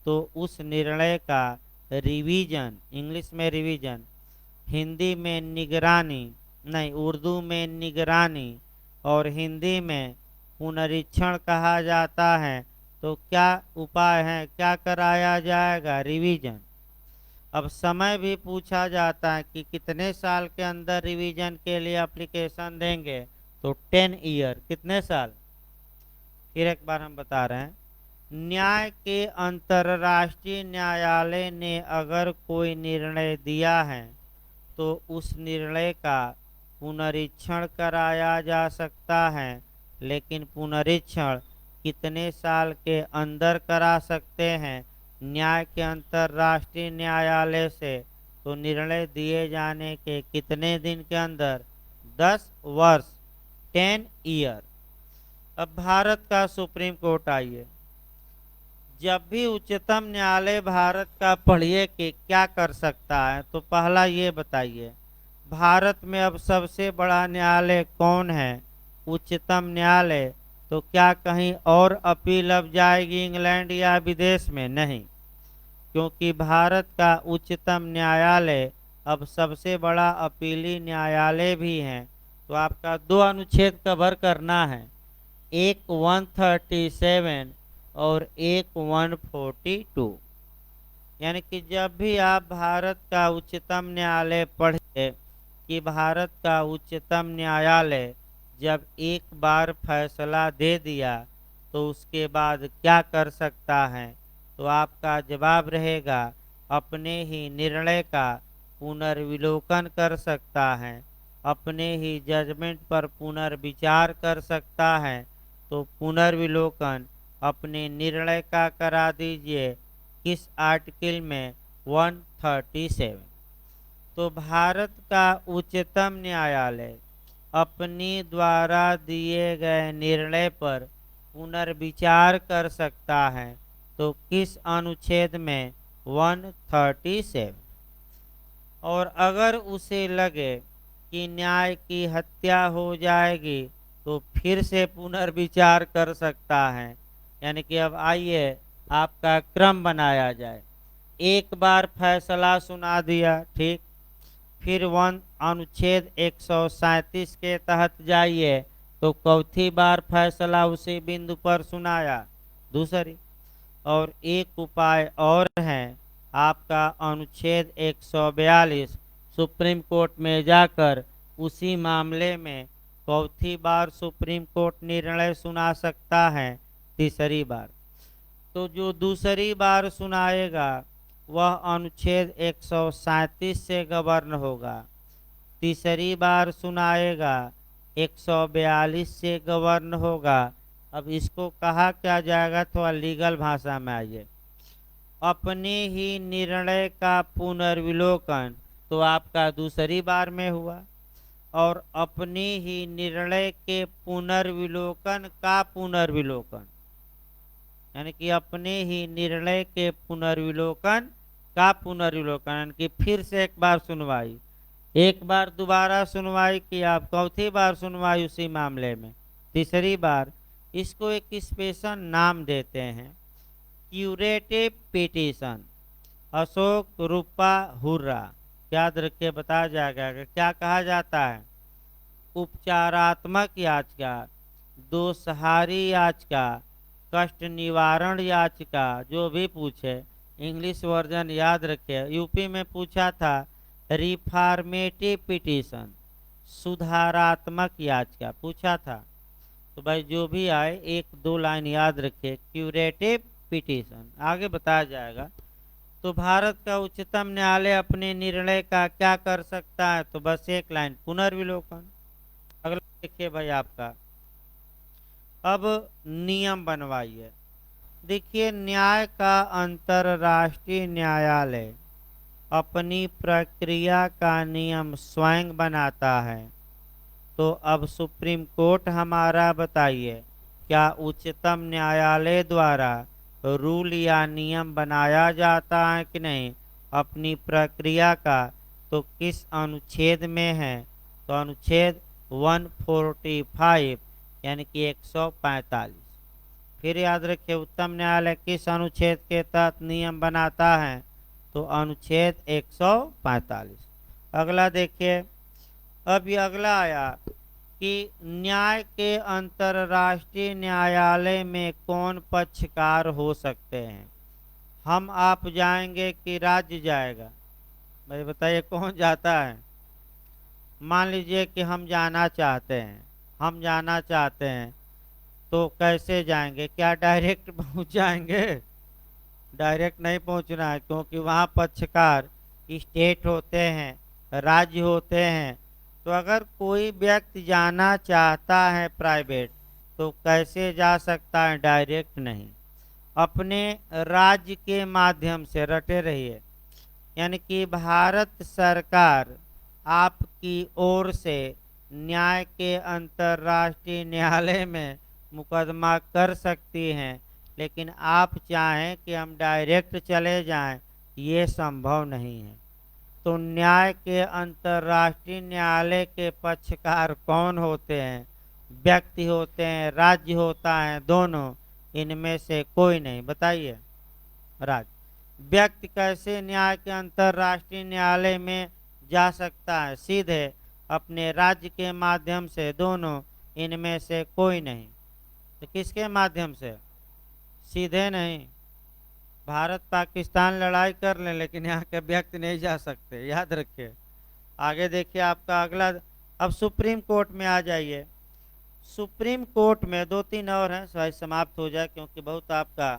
तो उस निर्णय का रिवीजन, इंग्लिश में रिवीजन, हिंदी में निगरानी, नहीं उर्दू में निगरानी और हिंदी में पुनरीक्षण कहा जाता है। तो क्या उपाय है, क्या कराया जाएगा? रिवीजन। अब समय भी पूछा जाता है कि कितने साल के अंदर रिवीजन के लिए एप्लीकेशन देंगे, तो 10 ईयर, कितने साल? फिर एक बार हम बता रहे हैं, न्याय के अंतर्राष्ट्रीय न्यायालय ने अगर कोई निर्णय दिया है तो उस निर्णय का पुनरीक्षण कराया जा सकता है, लेकिन पुनरीक्षण कितने साल के अंदर करा सकते हैं न्याय के अंतर्राष्ट्रीय न्यायालय से? तो निर्णय दिए जाने के कितने दिन के अंदर? 10 वर्ष, 10 ईयर। अब भारत का सुप्रीम कोर्ट आइए, जब भी उच्चतम न्यायालय भारत का पढ़िए कि क्या कर सकता है, तो पहला ये बताइए, भारत में अब सबसे बड़ा न्यायालय कौन है? उच्चतम न्यायालय। तो क्या कहीं और अपील अब जाएगी इंग्लैंड या विदेश में? नहीं, क्योंकि भारत का उच्चतम न्यायालय अब सबसे बड़ा अपीली न्यायालय भी है। तो आपका 2 अनुच्छेद कवर करना है, एक 137 और एक 142। यानी कि जब भी आप भारत का उच्चतम न्यायालय पढ़िए कि भारत का उच्चतम न्यायालय जब एक बार फैसला दे दिया तो उसके बाद क्या कर सकता है, तो आपका जवाब रहेगा अपने ही निर्णय का पुनर्विलोकन कर सकता है, अपने ही जजमेंट पर पुनर्विचार कर सकता है। तो पुनर्विलोकन अपने निर्णय का करा दीजिए, किस आर्टिकल में? 137। तो भारत का उच्चतम न्यायालय अपनी द्वारा दिए गए निर्णय पर पुनर्विचार कर सकता है। तो किस अनुच्छेद में? 137। और अगर उसे लगे कि न्याय की हत्या हो जाएगी तो फिर से पुनर्विचार कर सकता है। यानी कि अब आइए आपका क्रम बनाया जाए। एक बार फैसला सुना दिया, ठीक, फिर वन अनुच्छेद 137 के तहत जाइए तो चौथी बार फैसला उसी बिंदु पर सुनाया, दूसरी। और एक उपाय और है, आपका अनुच्छेद 142 सुप्रीम कोर्ट में जाकर उसी मामले में चौथी बार सुप्रीम कोर्ट निर्णय सुना सकता है, तीसरी बार। तो जो दूसरी बार सुनाएगा वह अनुच्छेद 137 से गवर्न होगा, तीसरी बार सुनाएगा 142 से गवर्न होगा। अब इसको कहा क्या जाएगा, थोड़ा लीगल भाषा में आइए। अपने ही निर्णय का पुनर्विलोकन तो आपका दूसरी बार में हुआ, और अपने ही निर्णय के पुनर्विलोकन का पुनर्विलोकन, यानी कि अपने ही निर्णय के पुनर्विलोकन का पुनर्विलोकन, यानी कि फिर से एक बार सुनवाई, एक बार दोबारा सुनवाई की, आप चौथी बार सुनवाई उसी मामले में, तीसरी बार। इसको एक स्पेशल नाम देते हैं, क्यूरेटिव पिटीशन। अशोक रूपा हुर्रा, याद रखिए, बताया जाएगा कि क्या कहा जाता है। उपचारात्मक याचिका, दोषहारी याचिका, कष्ट निवारण याचिका, जो भी पूछे, इंग्लिश वर्जन याद रखिए। यूपी में पूछा था रिफॉर्मेटिव पिटीशन, सुधारात्मक याचिका पूछा था। तो भाई जो भी आए एक दो लाइन याद रखिए, क्यूरेटिव पिटीशन, आगे बताया जाएगा। तो भारत का उच्चतम न्यायालय अपने निर्णय का क्या कर सकता है, तो बस एक लाइन, पुनर्विलोकन। अगला देखिए भाई आपका, अब नियम बनवाइए। देखिए, न्याय का अंतर्राष्ट्रीय न्यायालय अपनी प्रक्रिया का नियम स्वयं बनाता है। तो अब सुप्रीम कोर्ट हमारा बताइए, क्या उच्चतम न्यायालय द्वारा रूल या नियम बनाया जाता है कि नहीं अपनी प्रक्रिया का, तो किस अनुच्छेद में है, तो अनुच्छेद 145, यानी कि 145। फिर याद रखिए, उत्तम न्यायालय किस अनुच्छेद के तहत नियम बनाता है, तो अनुच्छेद 145। अगला देखिए, अब ये अगला आया कि न्याय के अंतर्राष्ट्रीय न्यायालय में कौन पक्षकार हो सकते हैं। हम आप जाएंगे कि राज्य जाएगा, भाई बताइए कौन जाता है। मान लीजिए कि हम जाना चाहते हैं, हम जाना चाहते हैं, तो कैसे जाएंगे, क्या डायरेक्ट पहुंच जाएंगे। डायरेक्ट नहीं पहुंचना है, क्योंकि वहाँ पक्षकार स्टेट होते हैं, राज्य होते हैं। तो अगर कोई व्यक्ति जाना चाहता है प्राइवेट, तो कैसे जा सकता है, डायरेक्ट नहीं, अपने राज्य के माध्यम से, रटे रहिए। यानी कि भारत सरकार आपकी ओर से न्याय के अंतर्राष्ट्रीय न्यायालय में मुकदमा कर सकती हैं, लेकिन आप चाहें कि हम डायरेक्ट चले जाएं, ये संभव नहीं है। तो न्याय के अंतर्राष्ट्रीय न्यायालय के पक्षकार कौन होते हैं, व्यक्ति होते हैं, राज्य होता है, दोनों, इनमें से कोई नहीं। बताइए, राज्य। व्यक्ति कैसे न्याय के अंतर्राष्ट्रीय न्यायालय में जा सकता है, सीधे अपने राज्य के माध्यम से, दोनों, इनमें से कोई नहीं। तो किसके माध्यम से, सीधे नहीं। भारत पाकिस्तान लड़ाई कर ले, लेकिन यहाँ के व्यक्ति नहीं जा सकते, याद रखिए। आगे देखिए आपका अगला, अब सुप्रीम कोर्ट में आ जाइए। सुप्रीम कोर्ट में दो तीन और हैं, शायद समाप्त हो जाए क्योंकि बहुत आपका,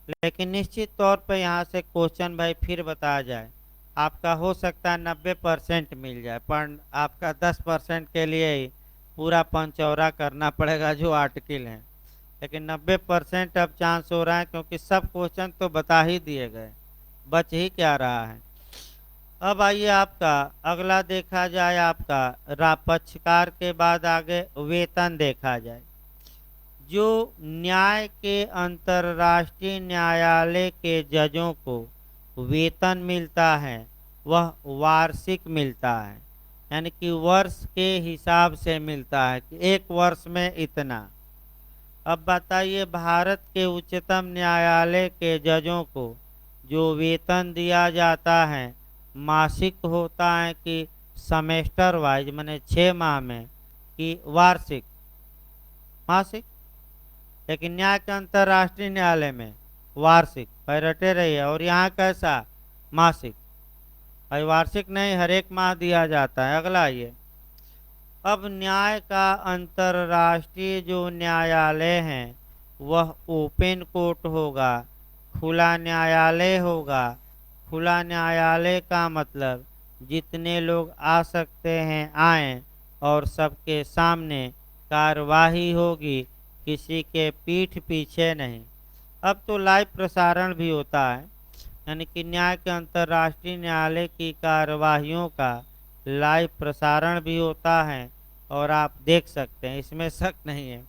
लेकिन निश्चित तौर पे यहाँ से क्वेश्चन भाई फिर बताया जाए, आपका हो सकता है 90% मिल जाए, पर आपका 10% के लिए ही पूरा पंचौरा करना पड़ेगा जो आर्टिकल हैं। लेकिन 90% अब चांस हो रहा है, क्योंकि सब क्वेश्चन तो बता ही दिए गए, बच ही क्या रहा है। अब आइए आपका अगला देखा जाए, आपका पक्षकार के बाद आगे वेतन देखा जाए। जो न्याय के अंतर्राष्ट्रीय न्यायालय के जजों को वेतन मिलता है वह वार्षिक मिलता है, यानी कि वर्ष के हिसाब से मिलता है कि एक वर्ष में इतना। अब बताइए, भारत के उच्चतम न्यायालय के जजों को जो वेतन दिया जाता है मासिक होता है कि सेमेस्टर वाइज, माने 6 माह में, कि वार्षिक? मासिक। लेकिन न्याय के अंतर्राष्ट्रीय न्यायालय में वार्षिक, रटे रहिए। और यहाँ कैसा? मासिक। भाई वार्षिक नहीं, हर एक माह दिया जाता है। अगला ये, अब न्याय का अंतर्राष्ट्रीय जो न्यायालय है वह ओपन कोर्ट होगा, खुला न्यायालय होगा। खुला न्यायालय का मतलब जितने लोग आ सकते हैं आए, और सबके सामने कार्यवाही होगी, किसी के पीठ पीछे नहीं। अब तो लाइव प्रसारण भी होता है, यानी कि न्याय के अंतर्राष्ट्रीय न्यायालय की कार्यवाहियों का लाइव प्रसारण भी होता है और आप देख सकते हैं, इसमें शक नहीं है।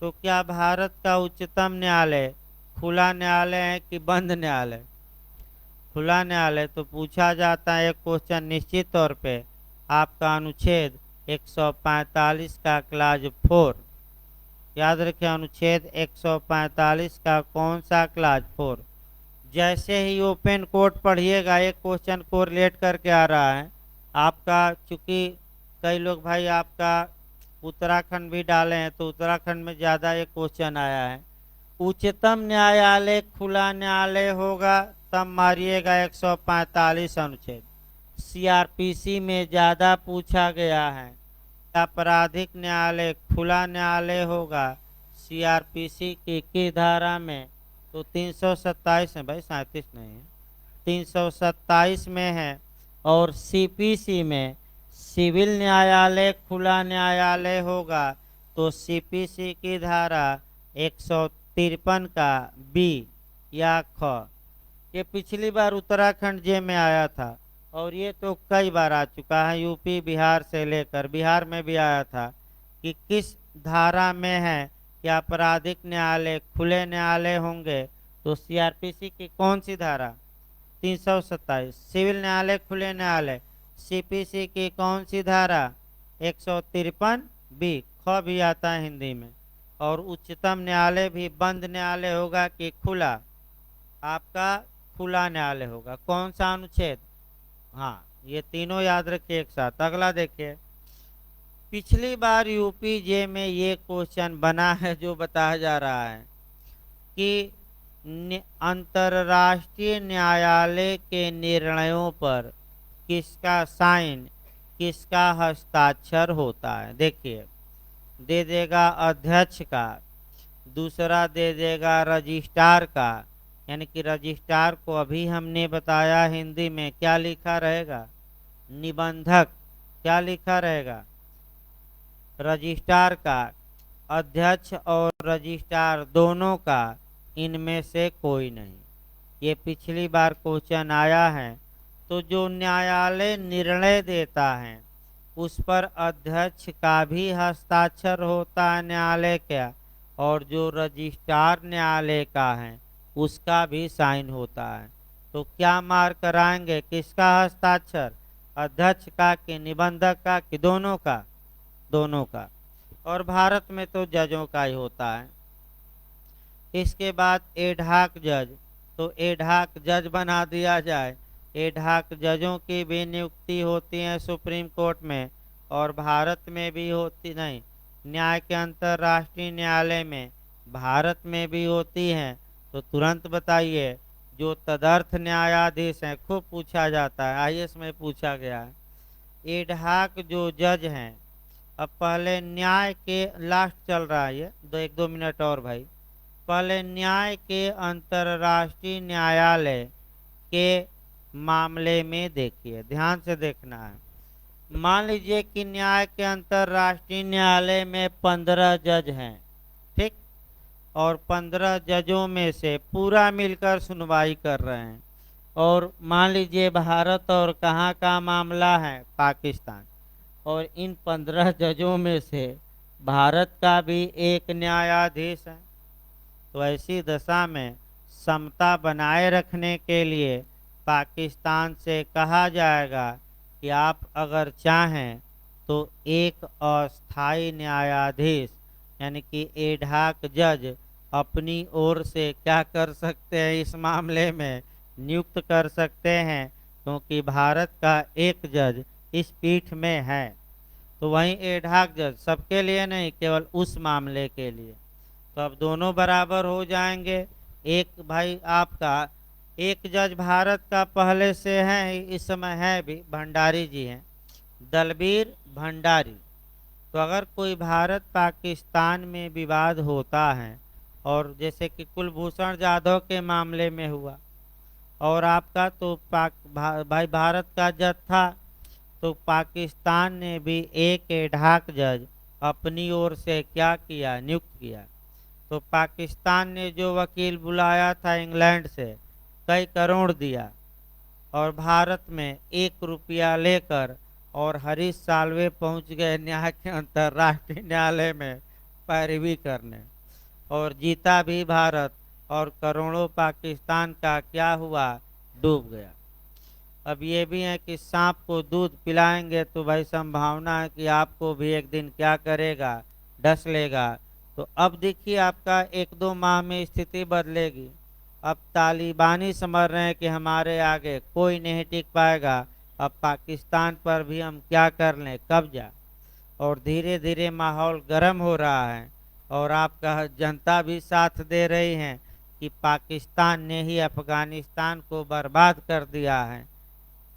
तो क्या भारत का उच्चतम न्यायालय खुला न्यायालय है कि बंद न्यायालय? खुला न्यायालय। तो पूछा जाता है एक क्वेश्चन निश्चित तौर पे, आपका अनुच्छेद 145 का क्लाज 4, याद रखें अनुच्छेद 145 का कौन सा क्लाज 4? जैसे ही ओपन कोर्ट पढ़िएगा एक क्वेश्चन को रिलेट करके आ रहा है आपका, चूंकि कई लोग भाई आपका उत्तराखंड भी डाले हैं तो उत्तराखंड में ज़्यादा ये क्वेश्चन आया है। उच्चतम न्यायालय खुला न्यायालय होगा तब मारिएगा 145 अनुच्छेद। सीआरपीसी में ज़्यादा पूछा गया है। आपराधिक न्यायालय खुला न्यायालय होगा सीआरपीसी की धारा में? तो 327 है भाई, 37 नहीं है, 327 में है। और सीपीसी में सिविल न्यायालय खुला न्यायालय होगा तो सीपीसी की धारा 153 का बी या ख। ये पिछली बार उत्तराखंड जे में आया था और ये तो कई बार आ चुका है, यूपी बिहार से लेकर, बिहार में भी आया था कि किस धारा में है कि आपराधिक न्यायालय खुले न्यायालय होंगे। तो सीआरपीसी की कौन सी धारा? 327। सिविल न्यायालय खुले न्यायालय सीपीसी की कौन सी धारा? 153 बी। ख भी आता है हिंदी में। और उच्चतम न्यायालय भी बंद न्यायालय होगा कि खुला? आपका खुला न्यायालय होगा। कौन सा अनुच्छेद? हाँ, ये तीनों याद रखिए एक साथ। अगला देखिए, पिछली बार यूपी जे में ये क्वेश्चन बना है जो बताया जा रहा है कि अंतर्राष्ट्रीय न्यायालय के निर्णयों पर किसका साइन, किसका हस्ताक्षर होता है। देखिए, दे देगा अध्यक्ष का, दूसरा दे देगा रजिस्ट्रार का, यानी कि रजिस्ट्रार को अभी हमने बताया हिंदी में क्या लिखा रहेगा? निबंधक। क्या लिखा रहेगा? रजिस्ट्रार का। अध्यक्ष और रजिस्ट्रार दोनों का, इनमें से कोई नहीं। ये पिछली बार क्वेश्चन आया है। तो जो न्यायालय निर्णय देता है उस पर अध्यक्ष का भी हस्ताक्षर होता है न्यायालय का, और जो रजिस्ट्रार न्यायालय का है उसका भी साइन होता है। तो क्या मार्क कराएंगे? किसका हस्ताक्षर? अध्यक्ष का कि निबंधक का कि दोनों का? दोनों का। और भारत में तो जजों का ही होता है। इसके बाद एडहॉक जज, तो एडहॉक जज बना दिया जाए। एडहॉक जजों की भी नियुक्ति होती है सुप्रीम कोर्ट में, और भारत में भी होती, नहीं, न्याय के अंतर्राष्ट्रीय न्यायालय में भारत में भी होती हैं। तो तुरंत बताइए, जो तदर्थ न्यायाधीश हैं, खूब पूछा जाता है, आईएएस में पूछा गया है। एडहॉक जो जज हैं, अब पहले न्याय के, लास्ट चल रहा है ये, एक दो मिनट और भाई, पहले न्याय के अंतर्राष्ट्रीय न्यायालय के मामले में देखिए, ध्यान से देखना है। मान लीजिए कि न्याय के अंतर्राष्ट्रीय न्यायालय में 15 जज हैं, ठीक, और 15 जजों में से पूरा मिलकर सुनवाई कर रहे हैं। और मान लीजिए भारत और कहाँ का मामला है? पाकिस्तान। और इन 15 जजों में से भारत का भी एक न्यायाधीश है। तो ऐसी दशा में समता बनाए रखने के लिए पाकिस्तान से कहा जाएगा कि आप अगर चाहें तो एक अस्थाई न्यायाधीश यानी कि एडहॉक जज अपनी ओर से क्या कर सकते हैं, इस मामले में नियुक्त कर सकते हैं, क्योंकि भारत का एक जज इस पीठ में है। तो वहीं एडहॉक जज सबके लिए नहीं, केवल उस मामले के लिए। तो अब दोनों बराबर हो जाएंगे। एक भाई आपका एक जज भारत का पहले से है, इस समय है भी, भंडारी जी हैं, दलबीर भंडारी। तो अगर कोई भारत पाकिस्तान में विवाद होता है, और जैसे कि कुलभूषण जाधव के मामले में हुआ, और आपका तो भाई भारत का जज था, तो पाकिस्तान ने भी एक एडहॉक जज अपनी ओर से क्या किया, नियुक्त किया। तो पाकिस्तान ने जो वकील बुलाया था इंग्लैंड से, कई करोड़ दिया, और भारत में 1 रुपया लेकर और हरीश साल्वे पहुंच गए न्याय के अंतर्राष्ट्रीय न्यायालय में पैरवी करने, और जीता भी भारत, और करोड़ों पाकिस्तान का क्या हुआ, डूब गया। अब ये भी है कि सांप को दूध पिलाएंगे तो भाई संभावना है कि आपको भी एक दिन क्या करेगा, डस लेगा। तो अब देखिए आपका 1-2 माह में स्थिति बदलेगी। अब तालिबानी समझ रहे हैं कि हमारे आगे कोई नहीं टिक पाएगा, अब पाकिस्तान पर भी हम क्या कर लें, कब्जा। और धीरे धीरे माहौल गर्म हो रहा है, और आपका जनता भी साथ दे रही है कि पाकिस्तान ने ही अफगानिस्तान को बर्बाद कर दिया है।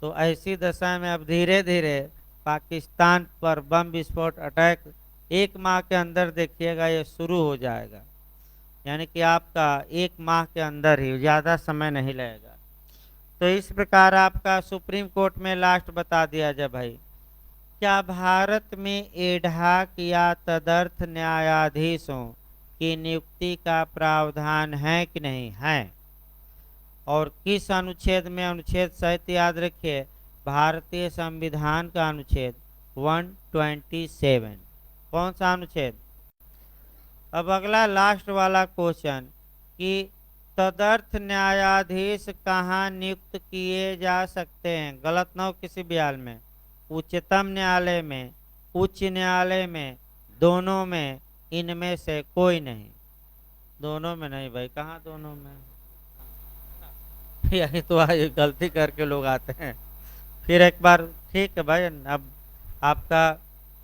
तो ऐसी दशा में अब धीरे धीरे पाकिस्तान पर बम विस्फोट अटैक 1 माह के अंदर देखिएगा ये शुरू हो जाएगा, यानी कि आपका 1 माह के अंदर ही, ज़्यादा समय नहीं लगेगा। तो इस प्रकार आपका सुप्रीम कोर्ट में लास्ट बता दिया जाए भाई, क्या भारत में एडहॉक या तदर्थ न्यायाधीशों की नियुक्ति का प्रावधान है कि नहीं है, और किस अनुच्छेद में, अनुच्छेद सहित याद रखिए, भारतीय संविधान का अनुच्छेद 127। कौन सा अनुच्छेद। अब अगला लास्ट वाला क्वेश्चन कि तदर्थ न्यायाधीश कहाँ नियुक्त किए जा सकते हैं, गलत न हो किसी भी हाल में, उच्चतम न्यायालय में, उच्च न्यायालय में, दोनों में, इनमें से कोई नहीं। दोनों में नहीं भाई, कहाँ दोनों में, यही तो आज गलती करके लोग आते हैं। फिर एक बार ठीक है भाई, अब आपका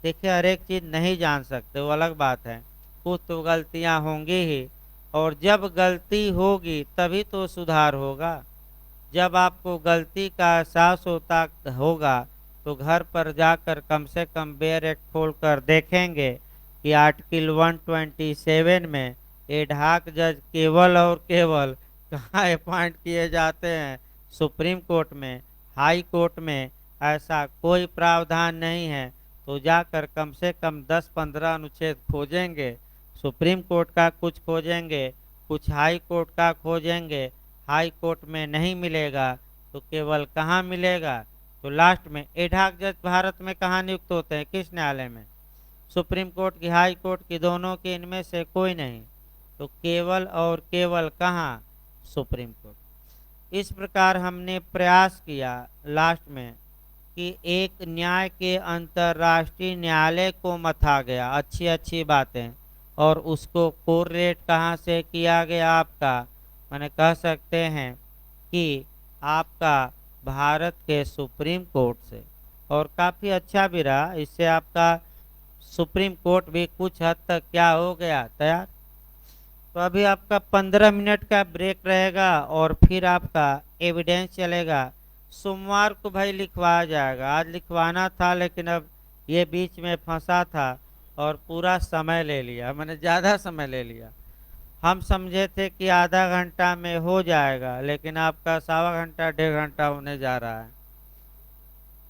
देखिए हर एक चीज़ नहीं जान सकते, वो अलग बात है, कुछ तो गलतियां होंगी ही, और जब गलती होगी तभी तो सुधार होगा। जब आपको गलती का एहसास होगा तो घर पर जाकर कम से कम बेयर एक्ट खोल कर देखेंगे कि आर्टिकल 127 में एडहॉक जज केवल और केवल कहाँ अपॉइंट किए जाते हैं, सुप्रीम कोर्ट में, हाई कोर्ट में ऐसा कोई प्रावधान नहीं है। तो जाकर कम से कम 10-15 अनुच्छेद खोजेंगे, सुप्रीम कोर्ट का कुछ खोजेंगे, कुछ हाई कोर्ट का खोजेंगे, हाई कोर्ट में नहीं मिलेगा तो केवल कहाँ मिलेगा, तो लास्ट में एडहॉक जज भारत में कहाँ नियुक्त होते हैं, किस न्यायालय में, सुप्रीम कोर्ट की, हाई कोर्ट की, दोनों की, इनमें से कोई नहीं, तो केवल और केवल कहाँ, सुप्रीम कोर्ट। इस प्रकार हमने प्रयास किया लास्ट में कि एक न्याय के अंतर्राष्ट्रीय न्यायालय को मथा गया, अच्छी अच्छी बातें, और उसको कोरिलेट कहाँ से किया गया, आपका मैंने कह सकते हैं कि आपका भारत के सुप्रीम कोर्ट से, और काफ़ी अच्छा भी रहा, इससे आपका सुप्रीम कोर्ट भी कुछ हद तक क्या हो गया, तैयार। तो अभी आपका 15 मिनट का ब्रेक रहेगा, और फिर आपका एविडेंस चलेगा। सोमवार को भाई लिखवाया जाएगा, आज लिखवाना था लेकिन अब ये बीच में फंसा था और पूरा समय ले लिया, मैंने ज़्यादा समय ले लिया। हम समझे थे कि आधा घंटा में हो जाएगा, लेकिन आपका 1.25 घंटा 1.5 घंटा होने जा रहा है।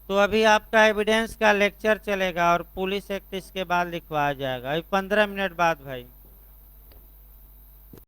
तो अभी आपका एविडेंस का लेक्चर चलेगा और पुलिस एक्ट इसके बाद लिखवाया जाएगा, अभी 15 मिनट बाद भाई।